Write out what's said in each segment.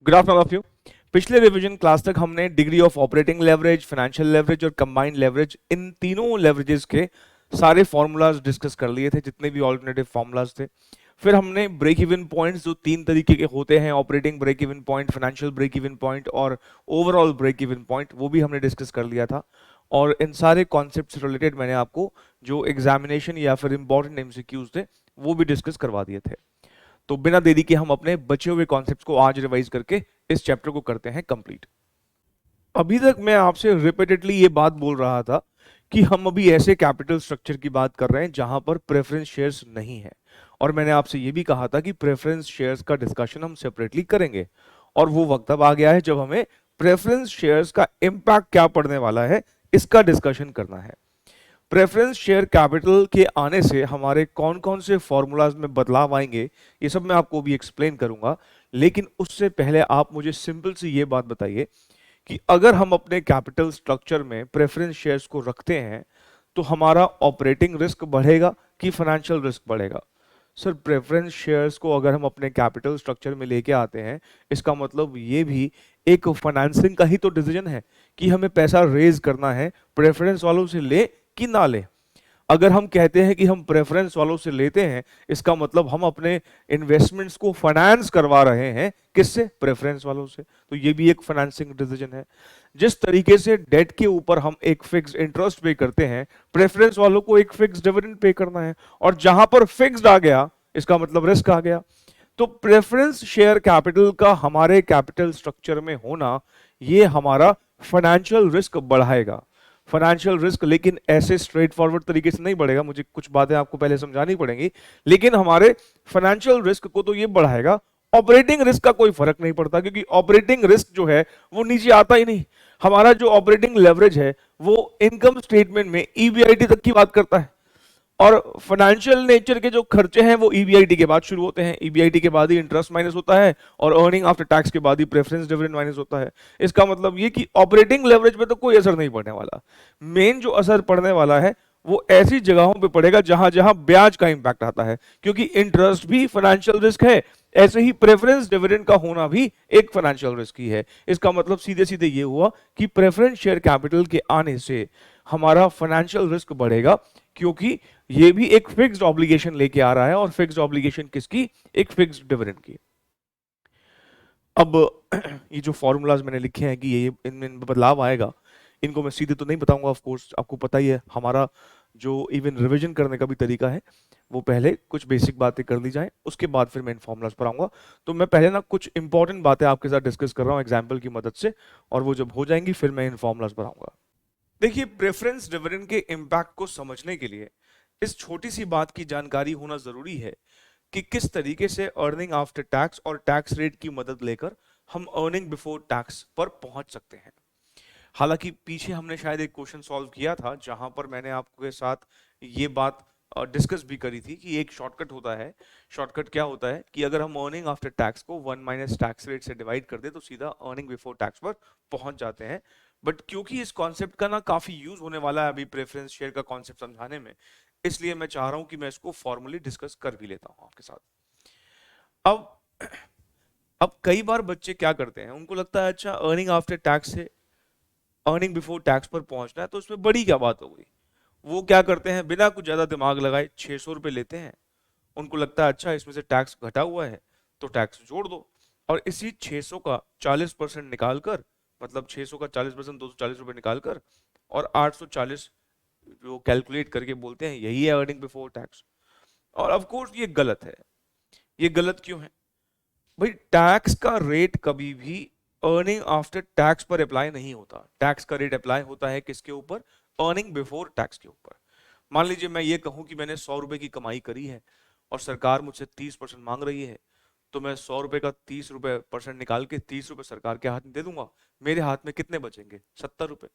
Good afternoon of you. पिछले revision class तक हमने degree of operating leverage, financial leverage और कंबाइंड लेवरेज, इन तीनों लेवरेजेस के सारे फॉर्मूलाज डिस्कस कर लिए थे, जितने भी ऑल्टरनेटिव फॉर्मूलाज थे। फिर हमने ब्रेक इवन पॉइंट्स जो तीन तरीके के होते हैं, operating break even point, financial break even point और ओवरऑल ब्रेक इवन पॉइंट, वो भी हमने डिस्कस कर लिया था। और इन सारे कॉन्सेप्ट से रिलेटेड मैंने आपको जो एग्जामिनेशन या फिर इंपॉर्टेंट एमसीक्यूज थे वो भी डिस्कस करवा दिए थे। तो बिना देरी के हम अपने बचे हुए कॉन्सेप्ट्स को आज रिवाइज करके इस चैप्टर को करते हैं कंप्लीट। अभी तक मैं आपसे रिपीटेडली ये बात बोल रहा था कि हम अभी ऐसे कैपिटल स्ट्रक्चर की बात कर रहे हैं जहां पर प्रेफरेंस शेयर्स नहीं है, और मैंने आपसे ये भी कहा था कि प्रेफरेंस शेयर्स का डिस्कशन हम सेपरेटली करेंगे। और वो वक्त अब आ गया है जब हमें प्रेफरेंस शेयर्स का इंपैक्ट क्या पड़ने वाला है इसका डिस्कशन करना है। प्रेफरेंस शेयर कैपिटल के आने से हमारे कौन कौन से फॉर्मूलाज में बदलाव आएंगे, ये सब मैं आपको भी एक्सप्लेन करूंगा। लेकिन उससे पहले आप मुझे सिंपल सी ये बात बताइए कि अगर हम अपने कैपिटल स्ट्रक्चर में प्रेफरेंस शेयर्स को रखते हैं तो हमारा ऑपरेटिंग रिस्क बढ़ेगा कि फाइनेंशियल रिस्क बढ़ेगा? सर, प्रेफरेंस शेयर्स को अगर हम अपने कैपिटल स्ट्रक्चर में लेके आते हैं, इसका मतलब ये भी एक फाइनेंसिंग का ही तो डिसीजन है कि हमें पैसा रेज करना है, प्रेफरेंस वालों से ले कि ना ले। अगर हम कहते हैं कि हम प्रेफरेंस वालों से लेते हैं, इसका मतलब हम अपने इन्वेस्टमेंट्स को फाइनेंस करवा रहे हैं, किससे? प्रेफरेंस वालों से। तो ये भी एक फाइनेंसिंग डिसीजन है। जिस तरीके से डेट के ऊपर हम एक फिक्स इंटरेस्ट पे करते हैं, प्रेफरेंस वालों को एक फिक्स डिविडेंड पे करना है, और जहां पर फिक्स्ड आ गया इसका मतलब रिस्क आ गया। तो प्रेफरेंस शेयर कैपिटल का हमारे कैपिटल स्ट्रक्चर में होना, ये हमारा फाइनेंशियल रिस्क बढ़ाएगा। फाइनेंशियल रिस्क लेकिन ऐसे स्ट्रेट फॉरवर्ड तरीके से नहीं बढ़ेगा, मुझे कुछ बातें आपको पहले समझानी पड़ेंगी। लेकिन हमारे फाइनेंशियल रिस्क को तो ये बढ़ाएगा, ऑपरेटिंग रिस्क का कोई फर्क नहीं पड़ता, क्योंकि ऑपरेटिंग रिस्क जो है वो नीचे आता ही नहीं। हमारा जो ऑपरेटिंग लेवरेज है वो इनकम स्टेटमेंट में ईबीआईटी तक की बात करता है, और फाइनेंशियल नेचर के जो खर्चे हैं वो ईबीआईटी के बाद शुरू होते हैं। ईबीआईटी के बाद ही इंटरेस्ट माइनस होता है, और अर्निंग आफ्टर टैक्स के बाद ही प्रेफरेंस डिविडेंड माइनस होता है। इसका मतलब ये कि ऑपरेटिंग लेवरेज पे तो कोई असर नहीं पड़ने वाला। मेन जो असर पड़ने वाला है वो ऐसी जगहों पे पड़ेगा जहां जहां ब्याज का इंपैक्ट आता है, क्योंकि इंटरेस्ट भी फाइनेंशियल रिस्क है, ऐसे ही प्रेफरेंस डिविडेंड का होना भी एक फाइनेंशियल रिस्क ही है। इसका मतलब सीधे सीधे ये हुआ कि प्रेफरेंस शेयर कैपिटल के आने से हमारा फाइनेंशियल रिस्क बढ़ेगा, क्योंकि ये भी एक फिक्स्ड ऑब्लिगेशन लेके आ रहा है, और फिक्स्ड ऑब्लिगेशन किसकी? एक फिक्स्ड डिविडेंड की। अब ये जो फॉर्मूलाज मैंने लिखे हैं कि ये इनमें बदलाव आएगा, इनको मैं सीधे तो नहीं बताऊंगा, ऑफ कोर्स आपको पता ही है हमारा जो इवन रिवीजन करने का भी तरीका है, वो पहले कुछ बेसिक बातें कर ली जाएं, उसके बाद फिर मैं इन फॉर्मूलाज पर आऊंगा। तो मैं पहले ना कुछ इंपॉर्टेंट बातें आपके साथ डिस्कस कर रहा हूं एग्जाम्पल की मदद से, और वो जब हो जाएंगी फिर मैं इन फॉर्मूलाज पर आऊंगा। देखिए, प्रेफरेंस डिविडेंड के इम्पैक्ट को समझने के लिए इस छोटी सी बात की जानकारी होना जरूरी है कि किस तरीके से अर्निंग आफ्टर टैक्स और टैक्स रेट की मदद लेकर हम अर्निंग बिफोर टैक्स पर पहुंच सकते हैं। हालांकि पीछे हमने शायद एक क्वेश्चन सॉल्व किया था जहां पर मैंने आपके साथ ये बात डिस्कस भी करी थी कि एक शॉर्टकट होता है। शॉर्टकट क्या होता है कि अगर हम अर्निंग आफ्टर टैक्स को 1 माइनस टैक्स रेट से डिवाइड कर दे तो सीधा अर्निंग बिफोर टैक्स पर पहुंच जाते हैं। बट क्योंकि इस कॉन्सेप्ट का ना काफी यूज होने वाला है अभी प्रेफरेंस शेयर का कॉन्सेप्ट समझाने में, इसलिए मैं चाह रहा हूं कि मैं इसको फॉर्मली डिस्कस कर भी लेता हूं आपके साथ। अब अब कई बार बच्चे क्या करते हैं, उनको लगता है अच्छा अर्निंग आफ्टर टैक्स से अर्निंग बिफोर टैक्स पर पहुंचना है तो उसमें बड़ी क्या बात हो गई। वो क्या करते हैं, बिना कुछ ज्यादा दिमाग लगाए 600 रुपए लेते हैं। उनको लगता है अच्छा इसमें से टैक्स घटा हुआ है तो टैक्स जोड़ दो, और इसी 600 का 40% निकाल कर, मतलब 600 का 40% 240 रुपए निकाल कर, और 840 जो कैलकुलेट करके बोलते हैं यही है अर्निंग बिफोर टैक्स। और ऑफ कोर्स ये गलत है। ये गलत क्यों है भाई? टैक्स का रेट कभी भी अर्निंग आफ्टर टैक्स पर अप्लाई नहीं होता। टैक्स का रेट अप्लाई होता है किसके ऊपर? अर्निंग बिफोर टैक्स के ऊपर। मान लीजिए मैं ये कहूं कि मैंने 100 रुपए की कमाई करी है और सरकार मुझसे 30% मांग रही है, तो मैं 100 रुपए का 30 रुपए परसेंट निकाल के 30 रुपए सरकार के हाथ में दे दूंगा। मेरे हाथ में कितने बचेंगे? 70 रुपए।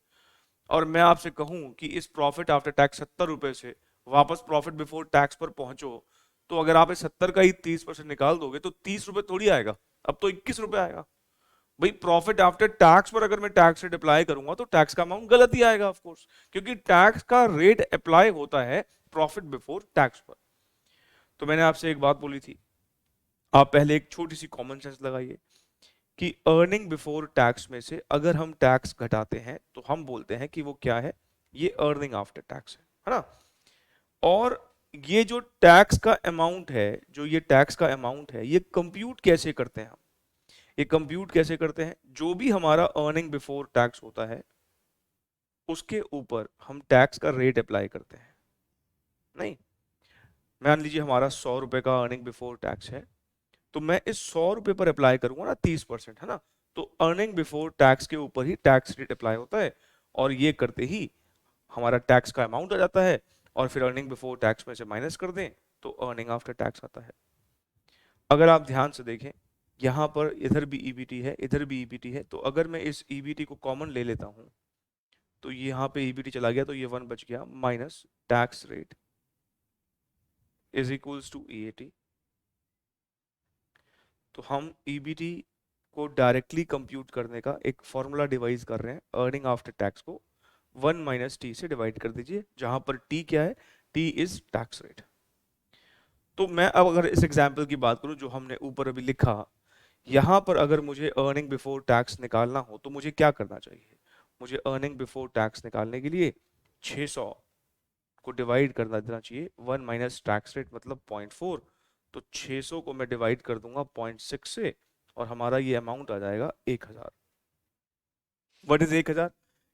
और मैं आपसे कहूं कि इस प्रॉफिट आफ्टर टैक्स 70 रुपए से वापस प्रॉफिट बिफोर टैक्स पर पहुंचो, तो अगर आप इस 70 का ही 30% निकाल दोगे तो 30 रुपए थोड़ी आएगा, अब तो 21 रुपए आएगा। भाई प्रॉफिट आफ्टर टैक्स पर अगर मैं टैक्स रेट अप्लाई करूंगा तो टैक्स का अमाउंट गलत ही आएगा ऑफ कोर्स, क्योंकि टैक्स का रेट अप्लाई होता है प्रॉफिट बिफोर टैक्स पर। तो मैंने आपसे एक बात बोली थी, आप पहले एक छोटी सी कॉमन सेंस लगाइए। कि अर्निंग बिफोर टैक्स में से अगर हम टैक्स घटाते हैं तो हम बोलते हैं कि वो क्या है, ये अर्निंग आफ्टर टैक्स है ना। और ये जो टैक्स का अमाउंट है, जो ये टैक्स का अमाउंट है, ये कंप्यूट कैसे करते हैं हम? ये कंप्यूट कैसे करते हैं? जो भी हमारा अर्निंग बिफोर टैक्स होता है उसके ऊपर हम टैक्स का रेट अप्लाई करते हैं। नहीं, मान लीजिए हमारा 100 रुपए का अर्निंग बिफोर टैक्स है, तो मैं इस 100 रुपए पर अप्लाई करूंगा ना 30%, है ना। तो अर्निंग बिफोर टैक्स के ऊपर ही टैक्स रेट अप्लाई होता है, और ये करते ही हमारा टैक्स का अमाउंट आ जाता है, और फिर अर्निंग बिफोर टैक्स में से माइनस कर दें तो अर्निंग आफ्टर टैक्स आता है। अगर आप ध्यान से देखें, यहाँ पर इधर भी ईबीटी है, इधर भी ईबीटी है, तो अगर मैं इस ईबीटी को कॉमन ले लेता हूँ तो यहाँ पे ईबीटी चला गया, तो ये 1 बच गया, minus tax rate is equals to EAT. तो हम ईबीटी को डायरेक्टली कंप्यूट करने का एक फॉर्मूला डिवाइस कर रहे हैं। अर्निंग आफ्टर टैक्स को 1 माइनस टी से डिवाइड कर दीजिए, जहां पर टी क्या है, टी इज टैक्स रेट। तो मैं अब अगर इस एग्जाम्पल की बात करूं जो हमने ऊपर अभी लिखा, यहां पर अगर मुझे अर्निंग बिफोर टैक्स निकालना हो तो मुझे क्या करना चाहिए? मुझे अर्निंग बिफोर टैक्स निकालने के लिए 600 को डिवाइड कर देना चाहिए 1 माइनस टैक्स रेट मतलब 0.4। तो 600 को मैं डिवाइड कर दूंगा 0.6 से, और हमारा ये अमाउंट आ जाएगा 1000। What is 1000?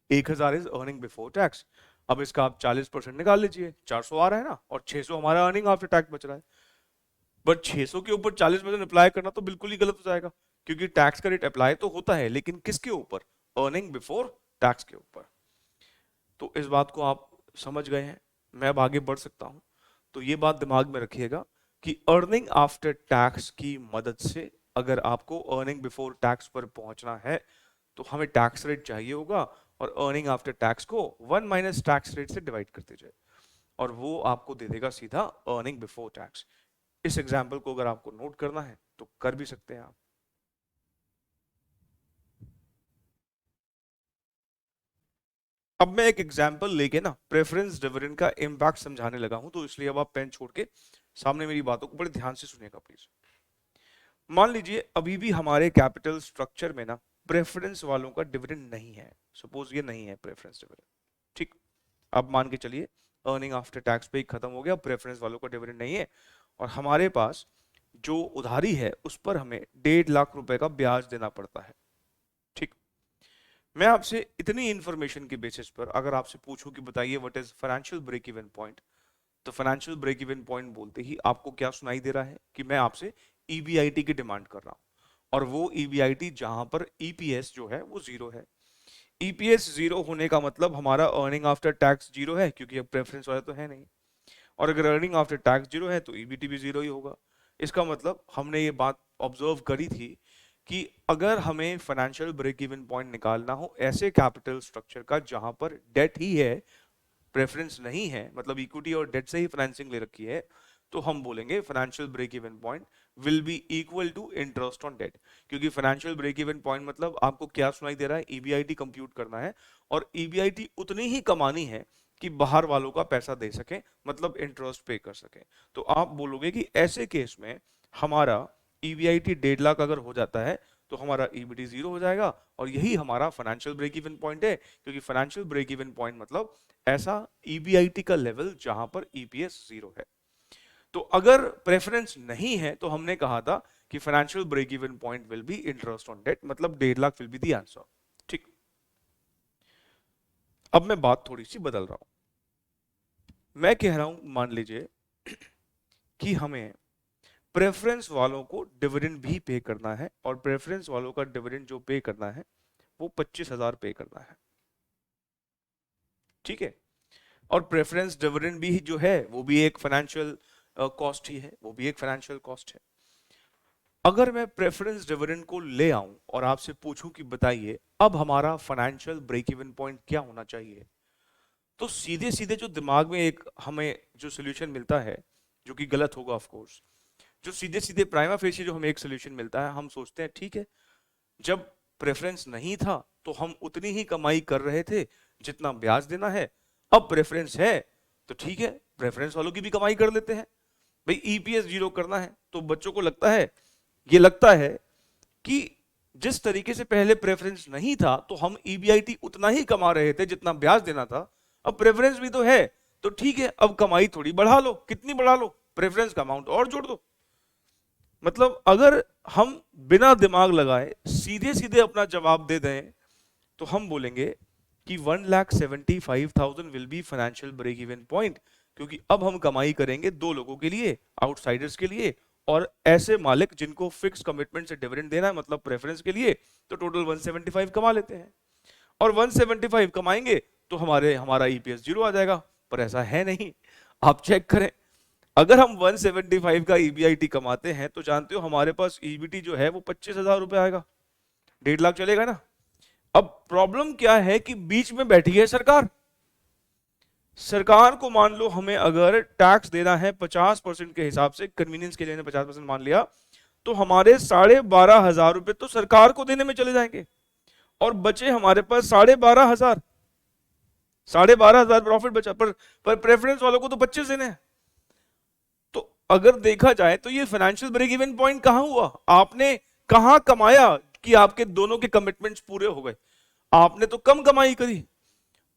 1000 is earning before tax. अब इसका आप 40% निकाल लीजिए, 400 आ रहा है ना, और 600 हमारा अर्निंग आफ्टर टैक्स बच रहा है। बट 600 के ऊपर 40% अप्लाई करना तो बिल्कुल ही गलत हो जाएगा, क्योंकि टैक्स का रेट अप्लाई तो होता है, लेकिन किसके ऊपर? अर्निंग बिफोर टैक्स के ऊपर। तो इस बात को आप समझ गए हैं, मैं अब आगे बढ़ सकता हूं। तो ये बात दिमाग में रखिएगा कि अर्निंग आफ्टर टैक्स की मदद से अगर आपको अर्निंग बिफोर टैक्स पर पहुंचना है तो हमें टैक्स रेट चाहिए होगा, और अर्निंग आफ्टर टैक्स को 1 माइनस टैक्स रेट से डिवाइड कर दीजिए, और वो आपको दे देगा सीधा अर्निंग बिफोर टैक्स। इस एग्जाम्पल को अगर आपको नोट करना है तो कर भी सकते हैं आप। अब मैं एक एग्जाम्पल लेके ना प्रेफरेंस डिविडेंड का इम्पैक्ट समझाने लगा हूं, तो इसलिए अब आप पेन छोड़ के सामने मेरी बातों को बड़े ध्यान से सुनिएगा प्लीज। मान लीजिए अभी भी हमारे कैपिटल स्ट्रक्चर में ना प्रेफरेंस वालों का डिविडेंड नहीं है। सपोज ये नहीं है प्रेफरेंस डिविडेंड, ठीक। अब मान के चलिए अर्निंग आफ्टर टैक्स पे ही खत्म हो गया, प्रेफरेंस वालों का डिविडेंड नहीं है, और हमारे पास जो उधारी है उस पर हमें 1.5 लाख रुपए का ब्याज देना पड़ता है, ठीक। मैं आपसे इतनी इंफॉर्मेशन के बेसिस पर अगर आपसे पूछूं कि बताइए what is financial break even point, तो फाइनेंशियल ब्रेक इवन पॉइंट बोलते ही आपको क्या सुनाई दे रहा है कि मैं आपसे ईबीआईटी की डिमांड कर रहा हूं, और वो ईबीआईटी जहां पर ईपीएस जो है वो जीरो है। ईपीएस जीरो होने का मतलब हमारा अर्निंग आफ्टर टैक्स जीरो है, क्योंकि अब प्रेफरेंस वाला तो है नहीं, और अगर अर्निंग आफ्टर टैक्स जीरो है तो ईबीटी भी जीरो ही होगा। इसका मतलब हमने ये बात ऑब्जर्व करी थी कि अगर हमें फाइनेंशियल ब्रेक इवन पॉइंट निकालना हो ऐसे कैपिटल स्ट्रक्चर का जहां पर डेट ही है, प्रेफरेंस नहीं है, मतलब इक्विटी और डेट से ही फाइनेंसिंग ले रखी है, तो हम बोलेंगे financial break even point will be equal to interest on debt. क्योंकि फाइनेंशियल ब्रेक इवन पॉइंट मतलब आपको क्या सुनाई दे रहा है, ईबीआईटी कंप्यूट करना है, और ईबीआईटी उतनी ही कमानी है कि बाहर वालों का पैसा दे सके, मतलब इंटरेस्ट पे कर सके। तो आप बोलोगे कि ऐसे केस में हमारा ईबीआईटी 1.5 लाख अगर हो जाता है तो हमारा ईबीटी जीरो हो जाएगा, और यही हमारा फाइनेंशियल ब्रेक इवन पॉइंट है। क्योंकि फाइनेंशियल ब्रेक इवन पॉइंट मतलब ऐसा ईबीआईटी का लेवल जहां पर ईपीएस जीरो है। तो अगर प्रेफरेंस नहीं है तो हमने कहा था कि financial break even point will be interest on debt, मतलब 1.5 lakh will be the answer, ठीक। अब मैं बात थोड़ी सी बदल रहा हूं, मैं कह रहा हूं मान लीजिए कि हमें प्रेफरेंस वालों को डिविडेंड भी पे करना है, और प्रेफरेंस वालों का डिविडेंड जो पे करना है वो 25,000 पे करना है, ठीक है। और प्रेफरेंस डिविडेंड भी जो है वो भी एक फाइनेंशियल कॉस्ट ही है, वो भी एक फाइनेंशियल कॉस्ट है। अगर मैं प्रेफरेंस डिविडेंड को ले आऊं और आपसे पूछूं कि बताइए अब हमारा फाइनेंशियल ब्रेक इवन पॉइंट क्या होना चाहिए, तो सीधे सीधे जो दिमाग में एक हमें जो सोल्यूशन मिलता है, जो कि गलत होगा ऑफ कोर्स, जो सीधे सीधे प्राइमा फेसी जो हमें एक सोल्यूशन मिलता है, हम सोचते हैं ठीक है, जब प्रेफरेंस नहीं था तो हम उतनी ही कमाई कर रहे थे जितना ब्याज देना है, अब प्रेफरेंस है तो ठीक है, प्रेफरेंस वालों की भी कमाई कर लेते हैं। भाई ईपीएस जीरो करना है तो बच्चों को लगता है, ये लगता है कि जिस तरीके से पहले प्रेफरेंस नहीं था तो हम ईबीआईटी उतना ही कमा रहे थे जितना ब्याज देना था, अब प्रेफरेंस भी तो है तो ठीक है, अब कमाई थोड़ी बढ़ा लो, कितनी बढ़ा लो, प्रेफरेंस का अमाउंट और जोड़ दो। मतलब अगर हम बिना दिमाग लगाए सीधे सीधे अपना जवाब दे दें तो हम बोलेंगे कि 1,75,000 will be financial break even point, क्योंकि अब हम कमाई करेंगे दो लोगों के लिए, आउटसाइडर्स के लिए और ऐसे मालिक जिनको फिक्स कमिटमेंट से डिविडेंड देना है, मतलब प्रेफरेंस के लिए, तो टोटल 175 कमा लेते हैं। और 175 कमाएंगे तो हमारा ईपीएस जीरो आ जाएगा, पर ऐसा है नहीं। आप चेक करें, अगर हम 175 का ईबीआईटी कमाते हैं तो जानते हो हमारे पास ईबीटी जो है वो 25,000 रुपए आएगा, 1.5 लाख चलेगा ना। अब प्रॉब्लम क्या है कि बीच में बैठी है सरकार। सरकार को मान लो हमें अगर टैक्स देना है 50% के हिसाब से, कन्वीनियंस के लिए 50% मान लिया, तो हमारे 12,500 रुपए तो सरकार को देने में चले जाएंगे और बचे हमारे पास 12,500, 12,500 प्रॉफिट बचा, पर प्रेफरेंस वालों को तो 25 देने हैं। तो अगर देखा जाए तो ये फाइनेंशियल ब्रेक इवन पॉइंट कहां हुआ, आपने कहां कमाया कि आपके दोनों के कमिटमेंट्स पूरे हो गए, आपने तो कम कमाई करी।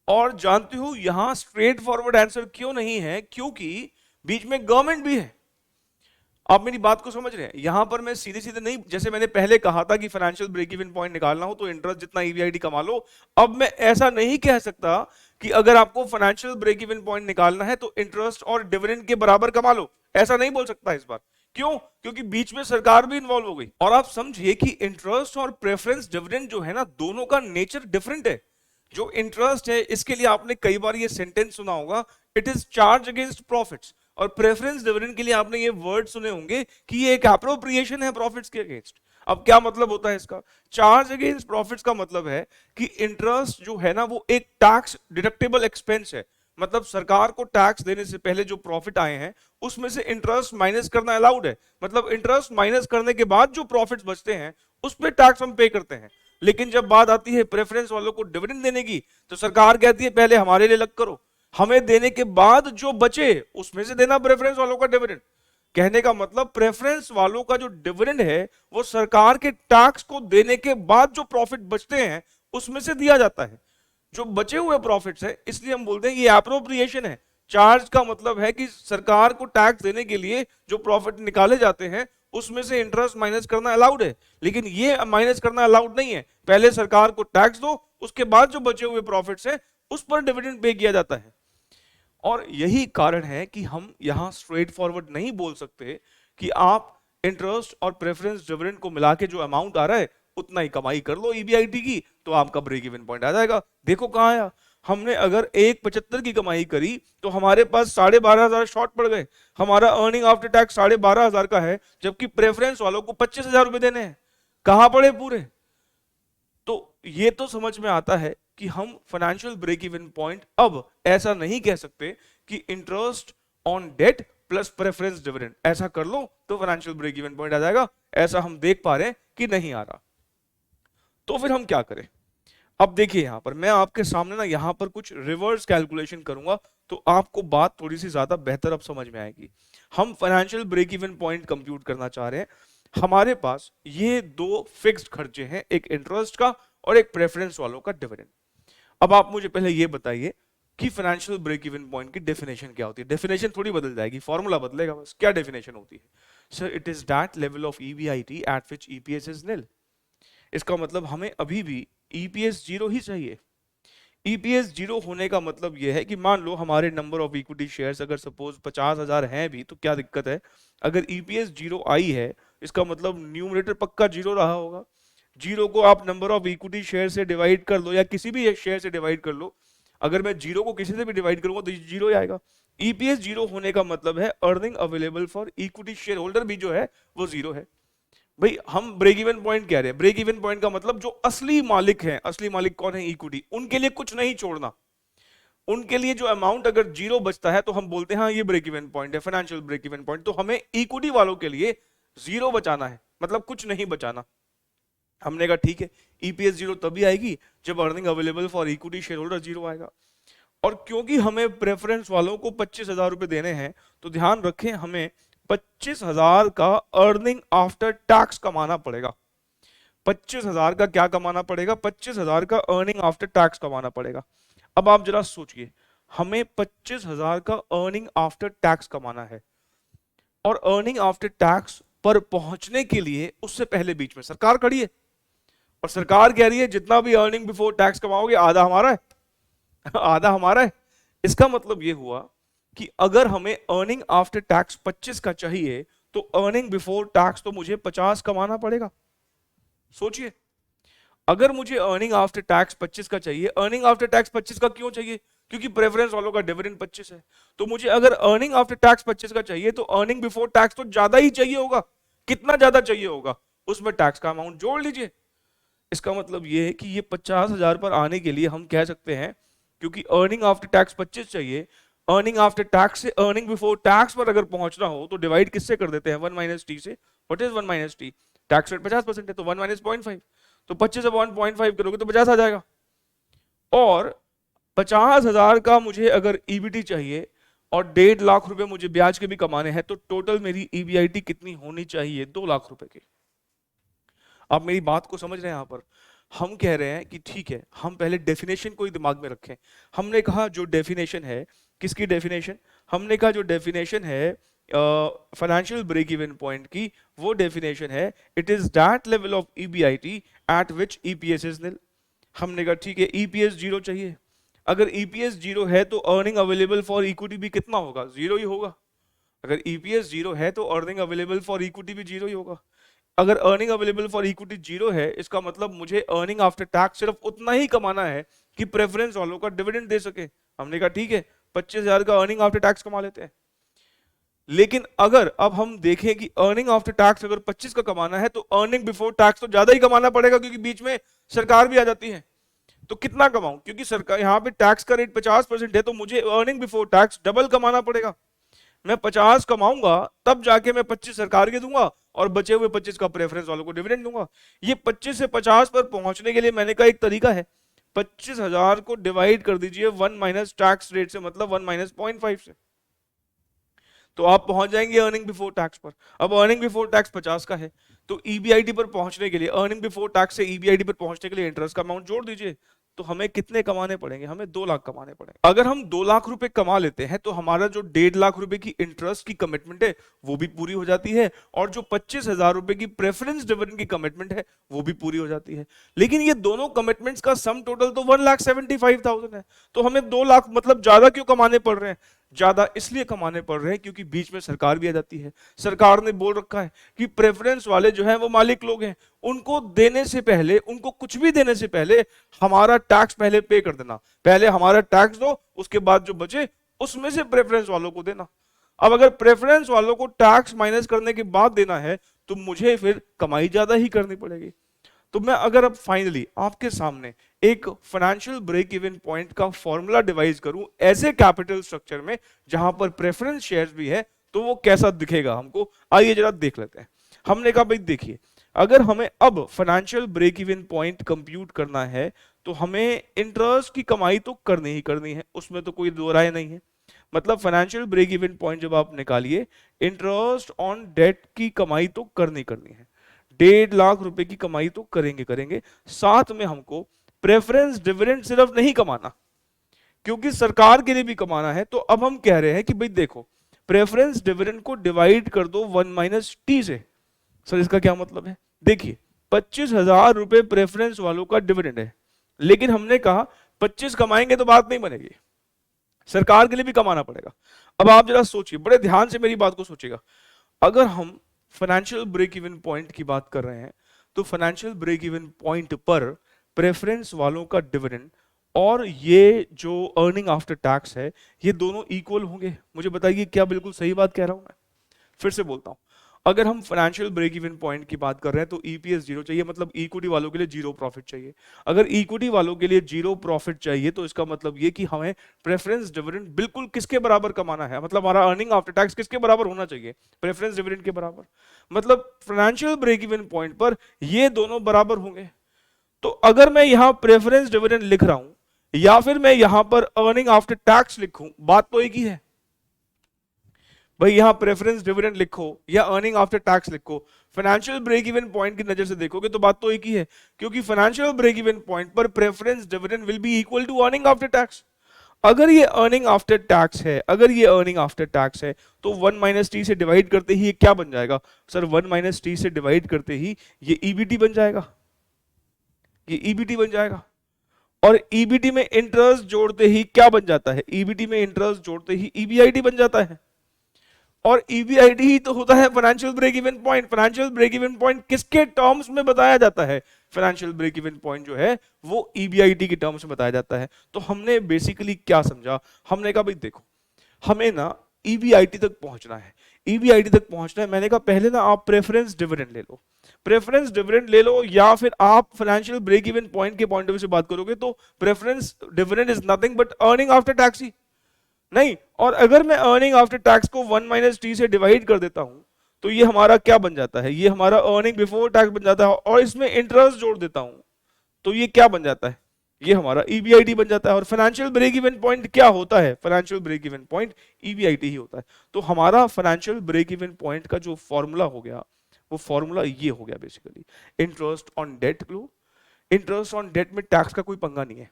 और जानते हो यहां स्ट्रेट फॉरवर्ड आंसर क्यों नहीं है, क्योंकि बीच में गवर्नमेंट भी है। आप मेरी बात को समझ रहे हैं, यहां पर मैं सीधे सीधे नहीं, जैसे मैंने पहले कहा था कि फाइनेंशियल ब्रेक इवन पॉइंट निकालना हो तो इंटरेस्ट जितना ईबीआईटी कमा लो, अब मैं ऐसा नहीं कह सकता कि अगर आपको फाइनेंशियल ब्रेक इवन पॉइंट निकालना है तो इंटरेस्ट और डिविडेंड के बराबर कमा लो, ऐसा नहीं बोल सकता इस बार। क्यों? क्योंकि बीच में सरकार भी इन्वॉल्व हो गई। और आप समझिए कि इंटरेस्ट और प्रेफरेंस डिविडेंड जो है ना, दोनों का नेचर डिफरेंट है। जो इंटरेस्ट है इसके लिए आपने कई बार ये सेंटेंस सुना होगा, it is charge against profits, और प्रेफरेंस डिविडेंड के लिए आपने ये वर्ड सुने होंगे कि ये एक एप्रोप्रिएशन है प्रॉफिट्स के अगेंस्ट। अब क्या मतलब होता है इसका? चार्ज अगेंस्ट प्रॉफिट्स का मतलब है कि इंटरेस्ट जो है ना वो एक टैक्स डिडक्टेबल एक्सपेंस है, मतलब सरकार को टैक्स देने से पहले जो प्रॉफिट आए हैं उसमें से इंटरेस्ट माइनस करना अलाउड है, मतलब इंटरेस्ट माइनस करने के बाद जो प्रॉफिट्स बचते हैं उस पर टैक्स हम पे करते हैं। लेकिन जब बात आती है प्रेफरेंस वालों को डिविडेंड देने की, तो सरकार कहती है पहले हमारे लिए अलग करो, हमें देने के बाद जो बचे उसमें से देना प्रेफरेंस वालों का डिविडेंड। कहने का मतलब प्रेफरेंस वालों का जो डिविडेंड है वो सरकार के टैक्स को देने के बाद जो प्रॉफिट बचते हैं उसमें से दिया जाता है, जो बचे हुए प्रॉफिट्स है, इसलिए हम बोलते हैं ये एप्रोप्रिएशन है। चार्ज का मतलब है कि सरकार को टैक्स देने के लिए जो प्रॉफिट निकाले जाते हैं उसमें से इंटरेस्ट माइनस करना अलाउड है, लेकिन ये माइनस करना अलाउड नहीं है, पहले सरकार को टैक्स दो उसके बाद जो बचे हुए प्रॉफिट्स हैं उस पर डिविडेंड पे किया जाता है। और यही कारण है कि हम यहां स्ट्रेट फॉरवर्ड नहीं बोल सकते कि आप इंटरेस्ट और प्रेफरेंस डिविडेंड को मिला के जो अमाउंट आ रहा है उतना ही कमाई कर लो ईबीआईटी की, तो आपका ब्रेक इवन पॉइंट आ जाएगा। देखो कहां आया, हमने अगर 1,75 की कमाई करी तो हमारे पास 12,500 शॉर्ट पड़ गए, हमारा अर्निंग आफ्टर टैक्स 12,500 का है, जबकि प्रेफरेंस वालों को 25,000 रुपए देने हैं, कहां पड़े पूरे। तो ये तो समझ में आता है कि हम फाइनेंशियल ब्रेक इवन पॉइंट अब ऐसा नहीं कह सकते कि interest on debt plus preference dividend ऐसा कर लो तो फाइनेंशियल ब्रेक इवन पॉइंट आ जाएगा, ऐसा हम देख पा रहे हैं कि नहीं आ रहा। तो फिर हम क्या करें? अब देखिए यहां पर मैं आपके सामने ना यहां पर कुछ रिवर्स कैलकुलेशन करूंगा तो आपको बात थोड़ी सी ज्यादा बेहतर अब समझ में आएगी। हम financial break even point compute करना चाह रहे हैं, हमारे पास ये दो फिक्स्ड खर्चे हैं, एक इंटरेस्ट का और एक प्रेफरेंस वालों का डिविडेंड। अब आप मुझे पहले ये बताइए कि फाइनेंशियल ब्रेक इवन पॉइंट की डेफिनेशन क्या होती है? डेफिनेशन थोड़ी बदल जाएगी, फॉर्मूला बदलेगा बस। क्या डेफिनेशन होती है? Sir it is that level of EBIT at which EPS is निल। इसका मतलब हमें अभी भी ईपीएस जीरो ही चाहिए। ईपीएस जीरो होने का मतलब यह है कि मान लो हमारे नंबर ऑफ इक्विटी शेयर्स अगर सपोज 50,000 हैं भी, तो क्या दिक्कत है? अगर ईपीएस जीरो आई है इसका मतलब न्यूमरेटर पक्का जीरो रहा होगा। जीरो को आप नंबर ऑफ इक्विटी शेयर से डिवाइड कर लो या किसी भी एक शेयर से डिवाइड कर लो, अगर मैं जीरो को किसी से भी डिवाइड करूंगा तो जीरो ही आएगा। ईपीएस जीरो होने का मतलब है earning available for equity share holder भी जो है वो जीरो है। भाई हम ब्रेक इवन पॉइंट कह रहे हैं, ब्रेक इवन पॉइंट का मतलब जो असली मालिक हैं, असली मालिक कौन है? इक्विटी, उनके लिए कुछ नहीं छोड़ना, उनके लिए जो अमाउंट अगर जीरो बचता है तो हम बोलते हैं हाँ ये ब्रेक इवन पॉइंट है, फाइनेंशियल ब्रेक इवन पॉइंट। तो हमें इक्विटी वालों के लिए जीरो बचाना है, मतलब कुछ नहीं बचाना। हमने कहा ठीक है, ईपीएस जीरो तभी आएगी जब earning available for equity share holder zero आएगा। और क्योंकि हमें प्रेफरेंस वालों को 25,000 रुपए देने हैं तो ध्यान रखें हमें 25,000 का अर्निंग आफ्टर टैक्स कमाना पड़ेगा। 25,000 का क्या कमाना पड़ेगा? 25,000 का अर्निंग आफ्टर टैक्स कमाना पड़ेगा। अब आप जरा सोचिए, हमें 25,000 का अर्निंग आफ्टर टैक्स कमाना है, और अर्निंग आफ्टर टैक्स पर पहुंचने के लिए उससे पहले बीच में सरकार खड़ी है, और सरकार कह रही है जितना भी अर्निंग बिफोर टैक्स कमाओगे आधा हमारा है आधा हमारा है। इसका मतलब यह हुआ कि अगर हमें अर्निंग आफ्टर टैक्स 25 का चाहिए तो अर्निंग बिफोर टैक्स तो मुझे 50 कमाना पड़ेगा। सोचिए, अगर मुझे अर्निंग आफ्टर टैक्स 25 का चाहिए, अर्निंग आफ्टर टैक्स 25 का क्यों चाहिए? क्योंकि प्रेफरेंस वालों का डिविडेंड 25 है। तो मुझे अगर अर्निंग आफ्टर टैक्स 25 का चाहिए तो अर्निंग बिफोर टैक्स तो ज्यादा ही चाहिए होगा। कितना ज्यादा चाहिए होगा? उसमें टैक्स का अमाउंट जोड़ लीजिए। इसका मतलब यह है कि ये 50,000 पर आने के लिए हम कह सकते हैं, क्योंकि अर्निंग आफ्टर टैक्स 25 चाहिए, अर्निंग आफ्टर टैक्स से अर्निंग बिफोर टैक्स पर अगर पहुंचना हो तो डिवाइड किससे कर देते हैं? 1 माइनस टी से। What is 1 minus T? Tax rate 50% है, तो 1 माइनस 0.5, तो 25 अपॉन 0.5 करोगे तो 50 आ जाएगा। और 50,000 का मुझे अगर ईबीटी चाहिए और 1.5 लाख रुपए मुझे ब्याज के भी कमाने हैं, तो टोटल मेरी ईबीआईटी कितनी होनी चाहिए? 2 लाख रुपए की। आप मेरी बात को समझ रहे हैं? यहां पर हम कह रहे हैं कि ठीक है, हम पहले डेफिनेशन को ही दिमाग में रखें। हमने कहा जो डेफिनेशन है, किसकी डेफिनेशन? हमने कहा जो डेफिनेशन है फाइनेंशियल ब्रेक इवन पॉइंट की, वो डेफिनेशन है it is that level of EBIT eight which EPS is निल। हमने कहा ठीक है, ईपीएस 0 चाहिए। अगर ईपीएस 0 है तो अर्निंग अवेलेबल फॉर इक्विटी भी कितना होगा? 0 ही होगा। अगर ईपीएस 0 है तो अर्निंग अवेलेबल फॉर इक्विटी भी 0 ही होगा। अगर अर्निंग अवेलेबल फॉर इक्विटी 0 है, इसका मतलब मुझे अर्निंग आफ्टर टैक्स सिर्फ उतना ही कमाना है कि प्रेफरेंस वालों का डिविडेंड दे सके। हमने कहा ठीक है, 25,000 का अर्निंग आफ्टर टैक्स कमा लेते हैं। लेकिन अगर अब हम देखें कि अर्निंग आफ्टर टैक्स अगर 25 का कमाना है तो अर्निंग बिफोर टैक्स तो ज्यादा ही कमाना पड़ेगा, क्योंकि बीच में सरकार भी आ जाती है। तो कितना कमाऊं? क्योंकि सरकार यहाँ पे टैक्स का रेट 50% है, तो मुझे अर्निंग बिफोर टैक्स डबल कमाना पड़ेगा। मैं 50 कमाऊंगा तब जाके मैं 25 सरकार के दूंगा और बचे हुए 25 का प्रेफरेंस वालों को डिविडेंड दूंगा। ये 25 से 50 पर पहुंचने के लिए मैंने कहा एक तरीका है, 25,000 को डिवाइड कर दीजिए 1 माइनस टैक्स रेट से, मतलब 1 माइनस 0.5 से, तो आप पहुंच जाएंगे अर्निंग बिफोर टैक्स पर। अब अर्निंग बिफोर टैक्स 50 का है, तो ईबीआईटी पर पहुंचने के लिए, अर्निंग बिफोर टैक्स से ईबीआईटी पर पहुंचने के लिए इंटरेस्ट का अमाउंट जोड़ दीजिए, तो हमें कितने कमाने पड़ेंगे? हमें 2 लाख कमाने पड़ेंगे। अगर हम 2 लाख रुपए कमा लेते हैं तो हमारा जो 1.5 लाख रुपए की इंटरेस्ट की कमिटमेंट है वो भी पूरी हो जाती है, और जो 25,000 रुपए की प्रेफरेंस डिविडेंड की कमिटमेंट है वो भी पूरी हो जाती है। लेकिन ये दोनों कमिटमेंट्स का सम टोटल तो 1,75,000 है, तो हमें 2 लाख मतलब ज्यादा क्यों कमाने पड़ रहे हैं? ज्यादा इसलिए कमाने पड़ रहे हैं क्योंकि बीच में सरकार भी आ जाती है। सरकार ने बोल रखा है कि प्रेफरेंस वाले जो हैं वो मालिक लोग हैं, उनको देने से पहले, उनको कुछ भी देने से पहले हमारा टैक्स पहले पे कर देना। पहले हमारा टैक्स दो, उसके बाद जो बचे उसमें से प्रेफरेंस वालों को देना। अब अगर प्रेफरेंस वालों को टैक्स माइनस करने के बाद देना है तो मुझे फिर कमाई ज्यादा ही करनी पड़ेगी। तो मैं अगर अब फाइनली आपके सामने एक फाइनेंशियल ब्रेक इवन पॉइंट का फॉर्मूला डिवाइस करूं ऐसे कैपिटल स्ट्रक्चर में जहां पर प्रेफरेंस शेयर्स भी है, तो वो कैसा दिखेगा हमको, आइए जरा देख लेते हैं। हमने कहा भाई देखिए, अगर हमें अब financial break even point compute करना है तो हमें इंटरेस्ट की कमाई तो करनी ही करनी है, उसमें तो कोई दो राय नहीं है। मतलब फाइनेंशियल ब्रेक इवन पॉइंट जब आप निकालिए, इंटरेस्ट ऑन डेट की कमाई तो करनी है, 1.5 लाख रुपए की कमाई तो करेंगे, साथ में हमको प्रेफरेंस डिविडेंड सिर्फ नहीं कमाना, क्योंकि सरकार के लिए भी कमाना है। तो अब हम कह रहे हैं कि भाई देखो, प्रेफरेंस डिविडेंड को डिवाइड कर दो 1 माइनस टी से। सर इसका क्या मतलब है? देखिए, 25,000 रुपए प्रेफरेंस वालों का डिविडेंड है, लेकिन हमने कहा 25 कमाएंगे तो बात नहीं बनेगी, सरकार के लिए भी कमाना पड़ेगा। अब आप जरा सोचिए, बड़े ध्यान से मेरी बात को सोचिएगा। अगर हम फाइनेंशियल ब्रेक इवन पॉइंट की बात कर रहे हैं तो फाइनेंशियल ब्रेक इवन पॉइंट पर प्रेफरेंस वालों का डिविडेंड और ये जो अर्निंग आफ्टर टैक्स है, ये दोनों इक्वल होंगे। मुझे बताइए क्या बिल्कुल सही बात कह रहा हूं मैं? फिर से बोलता हूं, अगर हम फाइनेंशियल ब्रेक इवन पॉइंट की बात कर रहे हैं तो ईपीएस 0 चाहिए, मतलब इक्विटी वालों के लिए 0 प्रॉफिट चाहिए। अगर इक्विटी वालों के लिए 0 प्रॉफिट चाहिए तो इसका मतलब ये कि हमें प्रेफरेंस डिविडेंड बिल्कुल किसके बराबर कमाना है, मतलब हमारा अर्निंग आफ्टर टैक्स किसके बराबर होना चाहिए? प्रेफरेंस डिविडेंड के बराबर। मतलब फाइनेंशियल ब्रेक इवन पॉइंट पर ये दोनों बराबर होंगे। तो अगर मैं यहां प्रेफरेंस डिविडेंड लिख रहा हूं या फिर मैं यहां पर अर्निंग आफ्टर टैक्स लिखूं, बात तो एक ही है। भाई यहाँ प्रेफरेंस डिविडेंड लिखो या अर्निंग आफ्टर टैक्स लिखो, फाइनेंशियल ब्रेक इवन पॉइंट की नजर से देखोगे तो बात तो एक ही है, क्योंकि फाइनेंशियल ब्रेक इवन पॉइंट पर preference dividend will be equal to earning after tax. अगर ये अर्निंग आफ्टर टैक्स है, अगर ये अर्निंग आफ्टर टैक्स है, तो 1 माइनस टी से डिवाइड करते ही ये क्या बन जाएगा सर? 1 माइनस टी से डिवाइड करते ही ये ईबीटी बन जाएगा, ये ईबीटी बन जाएगा। और ईबीटी में इंटरेस्ट जोड़ते ही क्या बन जाता है? ईबीटी में इंटरेस्ट जोड़ते ही ईबीआईटी बन जाता है। और ईबीआईटी ही तो होता है financial break even point. Financial break even point किसके टर्म्स में बताया जाता है? फाइनेंशियल ब्रेक इवन पॉइंट जो है वो ईबीआईटी के टर्म्स में बताया जाता है। तो हमने बेसिकली क्या समझा? हमने कहा भाई देखो, हमें ना ईबीआईटी तक पहुंचना है, ईबीआईटी तक पहुंचना है। मैंने कहा पहले ना आप प्रेफरेंस डिविडेंड ले लो, प्रेफरेंस डिविडेंड ले लो, या फिर आप फाइनेंशियल ब्रेक इवन पॉइंट के पॉइंट ऑफ व्यू से बात करोगे तो preference dividend is nothing but earning after tax ही नहीं। और अगर मैं अर्निंग आफ्टर टैक्स को 1 माइनस टी से डिवाइड कर देता हूं तो ये हमारा क्या बन जाता है? ये हमारा अर्निंग बिफोर टैक्स बन जाता है। और इसमें इंटरेस्ट जोड़ देता हूं तो ये क्या बन जाता है? ये हमारा ईबीआईटी बन जाता है। और फाइनेंशियल ब्रेक इवन पॉइंट क्या होता है? Financial break even point EBIT ही होता है। तो हमारा फाइनेंशियल ब्रेक इवन पॉइंट का जो फॉर्मूला हो गया वो फॉर्मूला ये हो गया बेसिकली, इंटरेस्ट ऑन डेट लो। इंटरेस्ट ऑन डेट में टैक्स का कोई पंगा नहीं है,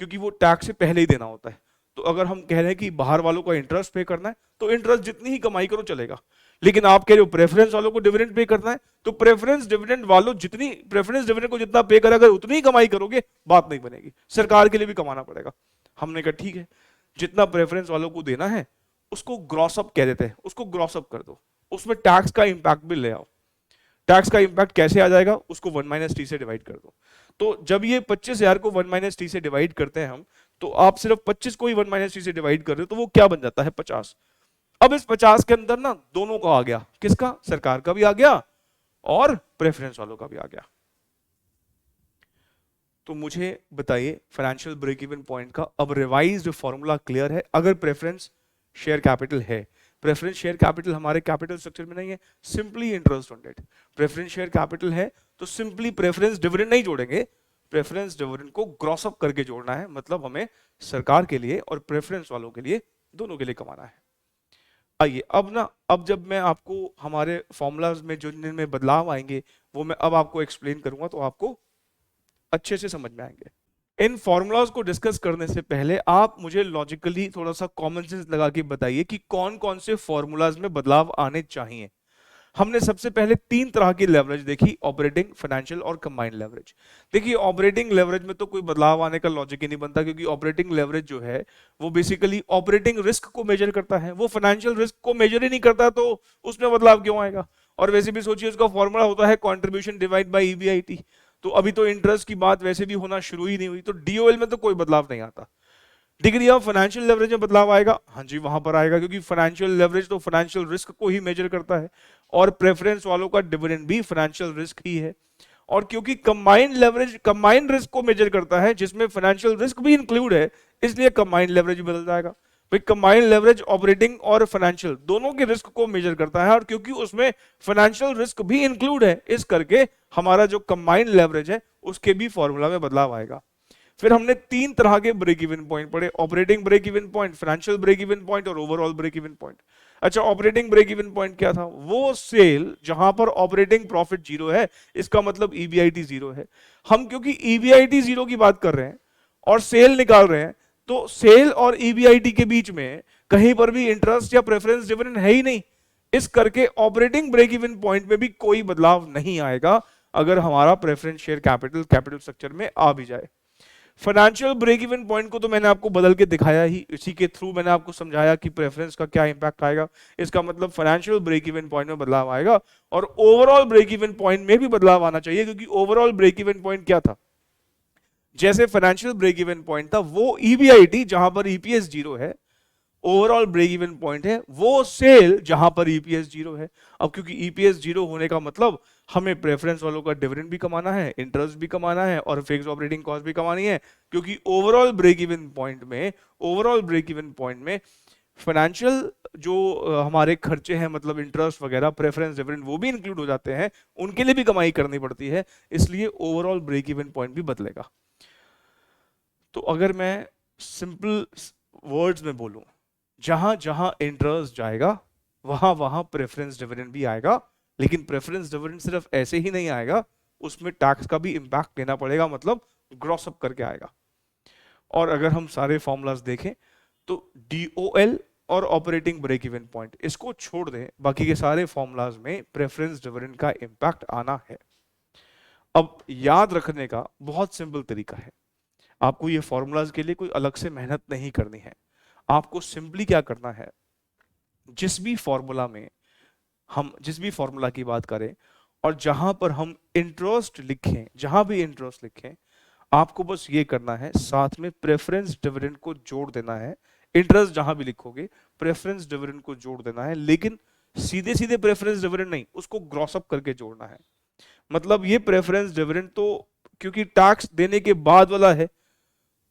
क्योंकि वो टैक्स से पहले ही देना होता है। तो अगर हम कह रहे हैं कि बाहर वालों को इंटरेस्ट पे करना है तो इंटरेस्ट जितनी ही कमाई करो चलेगा, लेकिन आप कह रहे हो प्रेफरेंस वालों को डिविडेंड पे करना है तो प्रेफरेंस डिविडेंड वालों जितनी प्रेफरेंस डिविडेंड को जितना पे करे, अगर उतनी ही कमाई करोगे बात नहीं बनेगी, सरकार के लिए भी कमाना पड़ेगा। हमने कहा ठीक है, जितना प्रेफरेंस वालों को देना है उसको ग्रॉस अप कह देते हैं, उसको ग्रॉस अप कर दो, उसमें टैक्स का इंपैक्ट भी ले आओ। टैक्स का इंपैक्ट कैसे आ जाएगा? उसको 1 माइनस टी से डिवाइड कर दो। तो जब ये 25,000 को 1 माइनस टी से डिवाइड करते हैं हम, तो आप सिर्फ 25 को ही 1 माइनस टी से डिवाइड कर रहे हो तो वो क्या बन जाता है? 50। अब इस 50 के अंदर ना दोनों का आ गया, किसका? सरकार का भी आ गया और प्रेफरेंस वालों का भी आ गया। तो मुझे बताइए फाइनेंशियल ब्रेक इवन पॉइंट का अब रिवाइज्ड फॉर्मूला क्लियर है? अगर प्रेफरेंस शेयर कैपिटल है, प्रेफरेंस शेयर कैपिटल हमारे कैपिटल स्ट्रक्चर में नहीं है, simply interest on debt. Preference share capital है तो सिंपली प्रेफरेंस डिविडेंड नहीं जोड़ेंगे, प्रेफरेंस डिविडेंड को ग्रॉस अप करके जोड़ना है। मतलब हमें सरकार के लिए और प्रेफरेंस वालों के लिए, दोनों के लिए कमाना है। आइए अब ना, अब जब मैं आपको हमारे फॉर्मूलाज में जो जिनमें बदलाव आएंगे वो मैं अब आपको एक्सप्लेन करूंगा तो आपको अच्छे से समझ में आएंगे। इन फॉर्मूलाज को डिस्कस करने से पहले आप मुझे लॉजिकली थोड़ा सा कॉमन सेंस लगा के बताइए कि कौन कौन से फॉर्मूलाज में बदलाव आने चाहिए। हमने सबसे पहले 3 तरह की लेवरेज देखी, ऑपरेटिंग, फाइनेंशियल और कंबाइंड लेवरेज। देखिए ऑपरेटिंग लेवरेज में तो कोई बदलाव आने का लॉजिक ही नहीं बनता, क्योंकि ऑपरेटिंग लेवरेज जो है वो बेसिकली ऑपरेटिंग रिस्क को मेजर करता है, वो फाइनेंशियल रिस्क को मेजर ही नहीं करता, तो उसमें बदलाव क्यों आएगा? और वैसे भी सोचिए उसका फॉर्मूला होता है कॉन्ट्रीब्यूशन डिवाइड बाई ईबीआईटी। तो अभी तो इंटरेस्ट की बात वैसे भी होना शुरू ही नहीं हुई, तो डीओएल में तो कोई बदलाव नहीं आता। डिग्री ऑफ फाइनेंशियल लेवरेज में बदलाव आएगा, हाँ जी वहां पर आएगा, क्योंकि फाइनेंशियल लेवरेज तो फाइनेंशियल रिस्क को ही मेजर करता है और प्रेफरेंस वालों का डिविडेंड भी फाइनेंशियल रिस्क ही है। और क्योंकि कंबाइंड लेवरेज कंबाइंड रिस्क को मेजर करता है जिसमें फाइनेंशियल रिस्क भी इंक्लूड है, इसलिए कंबाइंड लेवरेज बदल जाएगा। भाई कंबाइंड लेवरेज ऑपरेटिंग और फाइनेंशियल दोनों के रिस्क को मेजर करता है, और क्योंकि उसमें फाइनेंशियल रिस्क भी इंक्लूड है, इस करके हमारा जो कंबाइंड लेवरेज है उसके भी फॉर्मूला में बदलाव आएगा। फिर हमने 3 तरह के ब्रेक इवन पॉइंट पढ़े, operating break even point, financial break even point और ओवरऑल ब्रेक इवन पॉइंट। अच्छा, ऑपरेटिंग ब्रेक इवन पॉइंट क्या था? वो सेल जहां पर ऑपरेटिंग प्रॉफिट जीरो है, इसका मतलब ईबीआईटी जीरो है। हम क्योंकि ईबीआईटी जीरो की बात कर रहे हैं और सेल निकाल रहे हैं, तो सेल और ईबीआईटी के बीच में कहीं पर भी इंटरेस्ट या प्रेफरेंस डिविडेंड है ही नहीं, इस करके ऑपरेटिंग ब्रेक इवन पॉइंट में भी कोई बदलाव नहीं आएगा अगर हमारा प्रेफरेंस शेयर कैपिटल स्ट्रक्चर में आ भी जाए। फाइनेंशियल ब्रेक इवन पॉइंट को तो मैंने आपको बदल के दिखाया ही, इसी के थ्रू मैंने आपको समझाया कि प्रेफरेंस का क्या इंपैक्ट आएगा। इसका मतलब फाइनेंशियल ब्रेक इवन पॉइंट में बदलाव आएगा और ओवरऑल ब्रेक इवन पॉइंट में भी बदलाव आना चाहिए, क्योंकि ओवरऑल ब्रेक इवन पॉइंट क्या था? जैसे फाइनेंशियल ब्रेक इवन पॉइंट था वो ईबीआईटी जहां पर ईपीएस जीरो है, ओवरऑल ब्रेक इवन पॉइंट है वो सेल जहां पर ईपीएस जीरो है। अब क्योंकि ईपीएस जीरो होने का मतलब हमें प्रेफरेंस वालों का डिविडेंड भी कमाना है, इंटरेस्ट भी कमाना है और फिक्स ऑपरेटिंग कॉस्ट भी कमानी है, क्योंकि ओवरऑल ब्रेक इवन पॉइंट में फाइनेंशियल जो हमारे खर्चे हैं, मतलब इंटरेस्ट वगैरह, प्रेफरेंस डिविडेंड, वो भी इंक्लूड हो जाते हैं, उनके लिए भी कमाई करनी पड़ती है, इसलिए ओवरऑल ब्रेक इवन पॉइंट भी बदलेगा। तो अगर मैं सिंपल वर्ड्स में बोलूं, जहां जहां इंटरेस्ट जाएगा वहां वहां प्रेफरेंस डिविडेंड भी आएगा, लेकिन प्रेफरेंस डिविडेंड सिर्फ ऐसे ही नहीं आएगा, उसमें टैक्स का भी इंपैक्ट लेना पड़ेगा, मतलब ग्रॉस अप करके आएगा। और अगर हम सारे फॉर्मूलाज देखें तो डीओएल और ऑपरेटिंग ब्रेक इवन पॉइंट इसको छोड़ दें, बाकी के सारे फॉर्मूलाज में प्रेफरेंस डिविडेंड का इंपैक्ट आना है। अब याद रखने का बहुत सिंपल तरीका है, आपको ये फॉर्मूलाज के लिए कोई अलग से मेहनत नहीं करनी है। आपको सिंपली क्या करना है, जिस भी फॉर्मूला में हम जिस भी फॉर्मूला की बात करें और जहां पर हम इंटरेस्ट लिखें, जहां भी इंटरेस्ट लिखें, आपको बस ये करना है, साथ में प्रेफरेंस डिविडेंड को जोड़ देना है। इंटरेस्ट जहां भी लिखोगे प्रेफरेंस डिविडेंड को जोड़ देना है, लेकिन सीधे सीधे प्रेफरेंस डिविडेंड नहीं, उसको ग्रॉस अप करके जोड़ना है। मतलब ये प्रेफरेंस डिविडेंड तो क्योंकि टैक्स देने के बाद वाला है,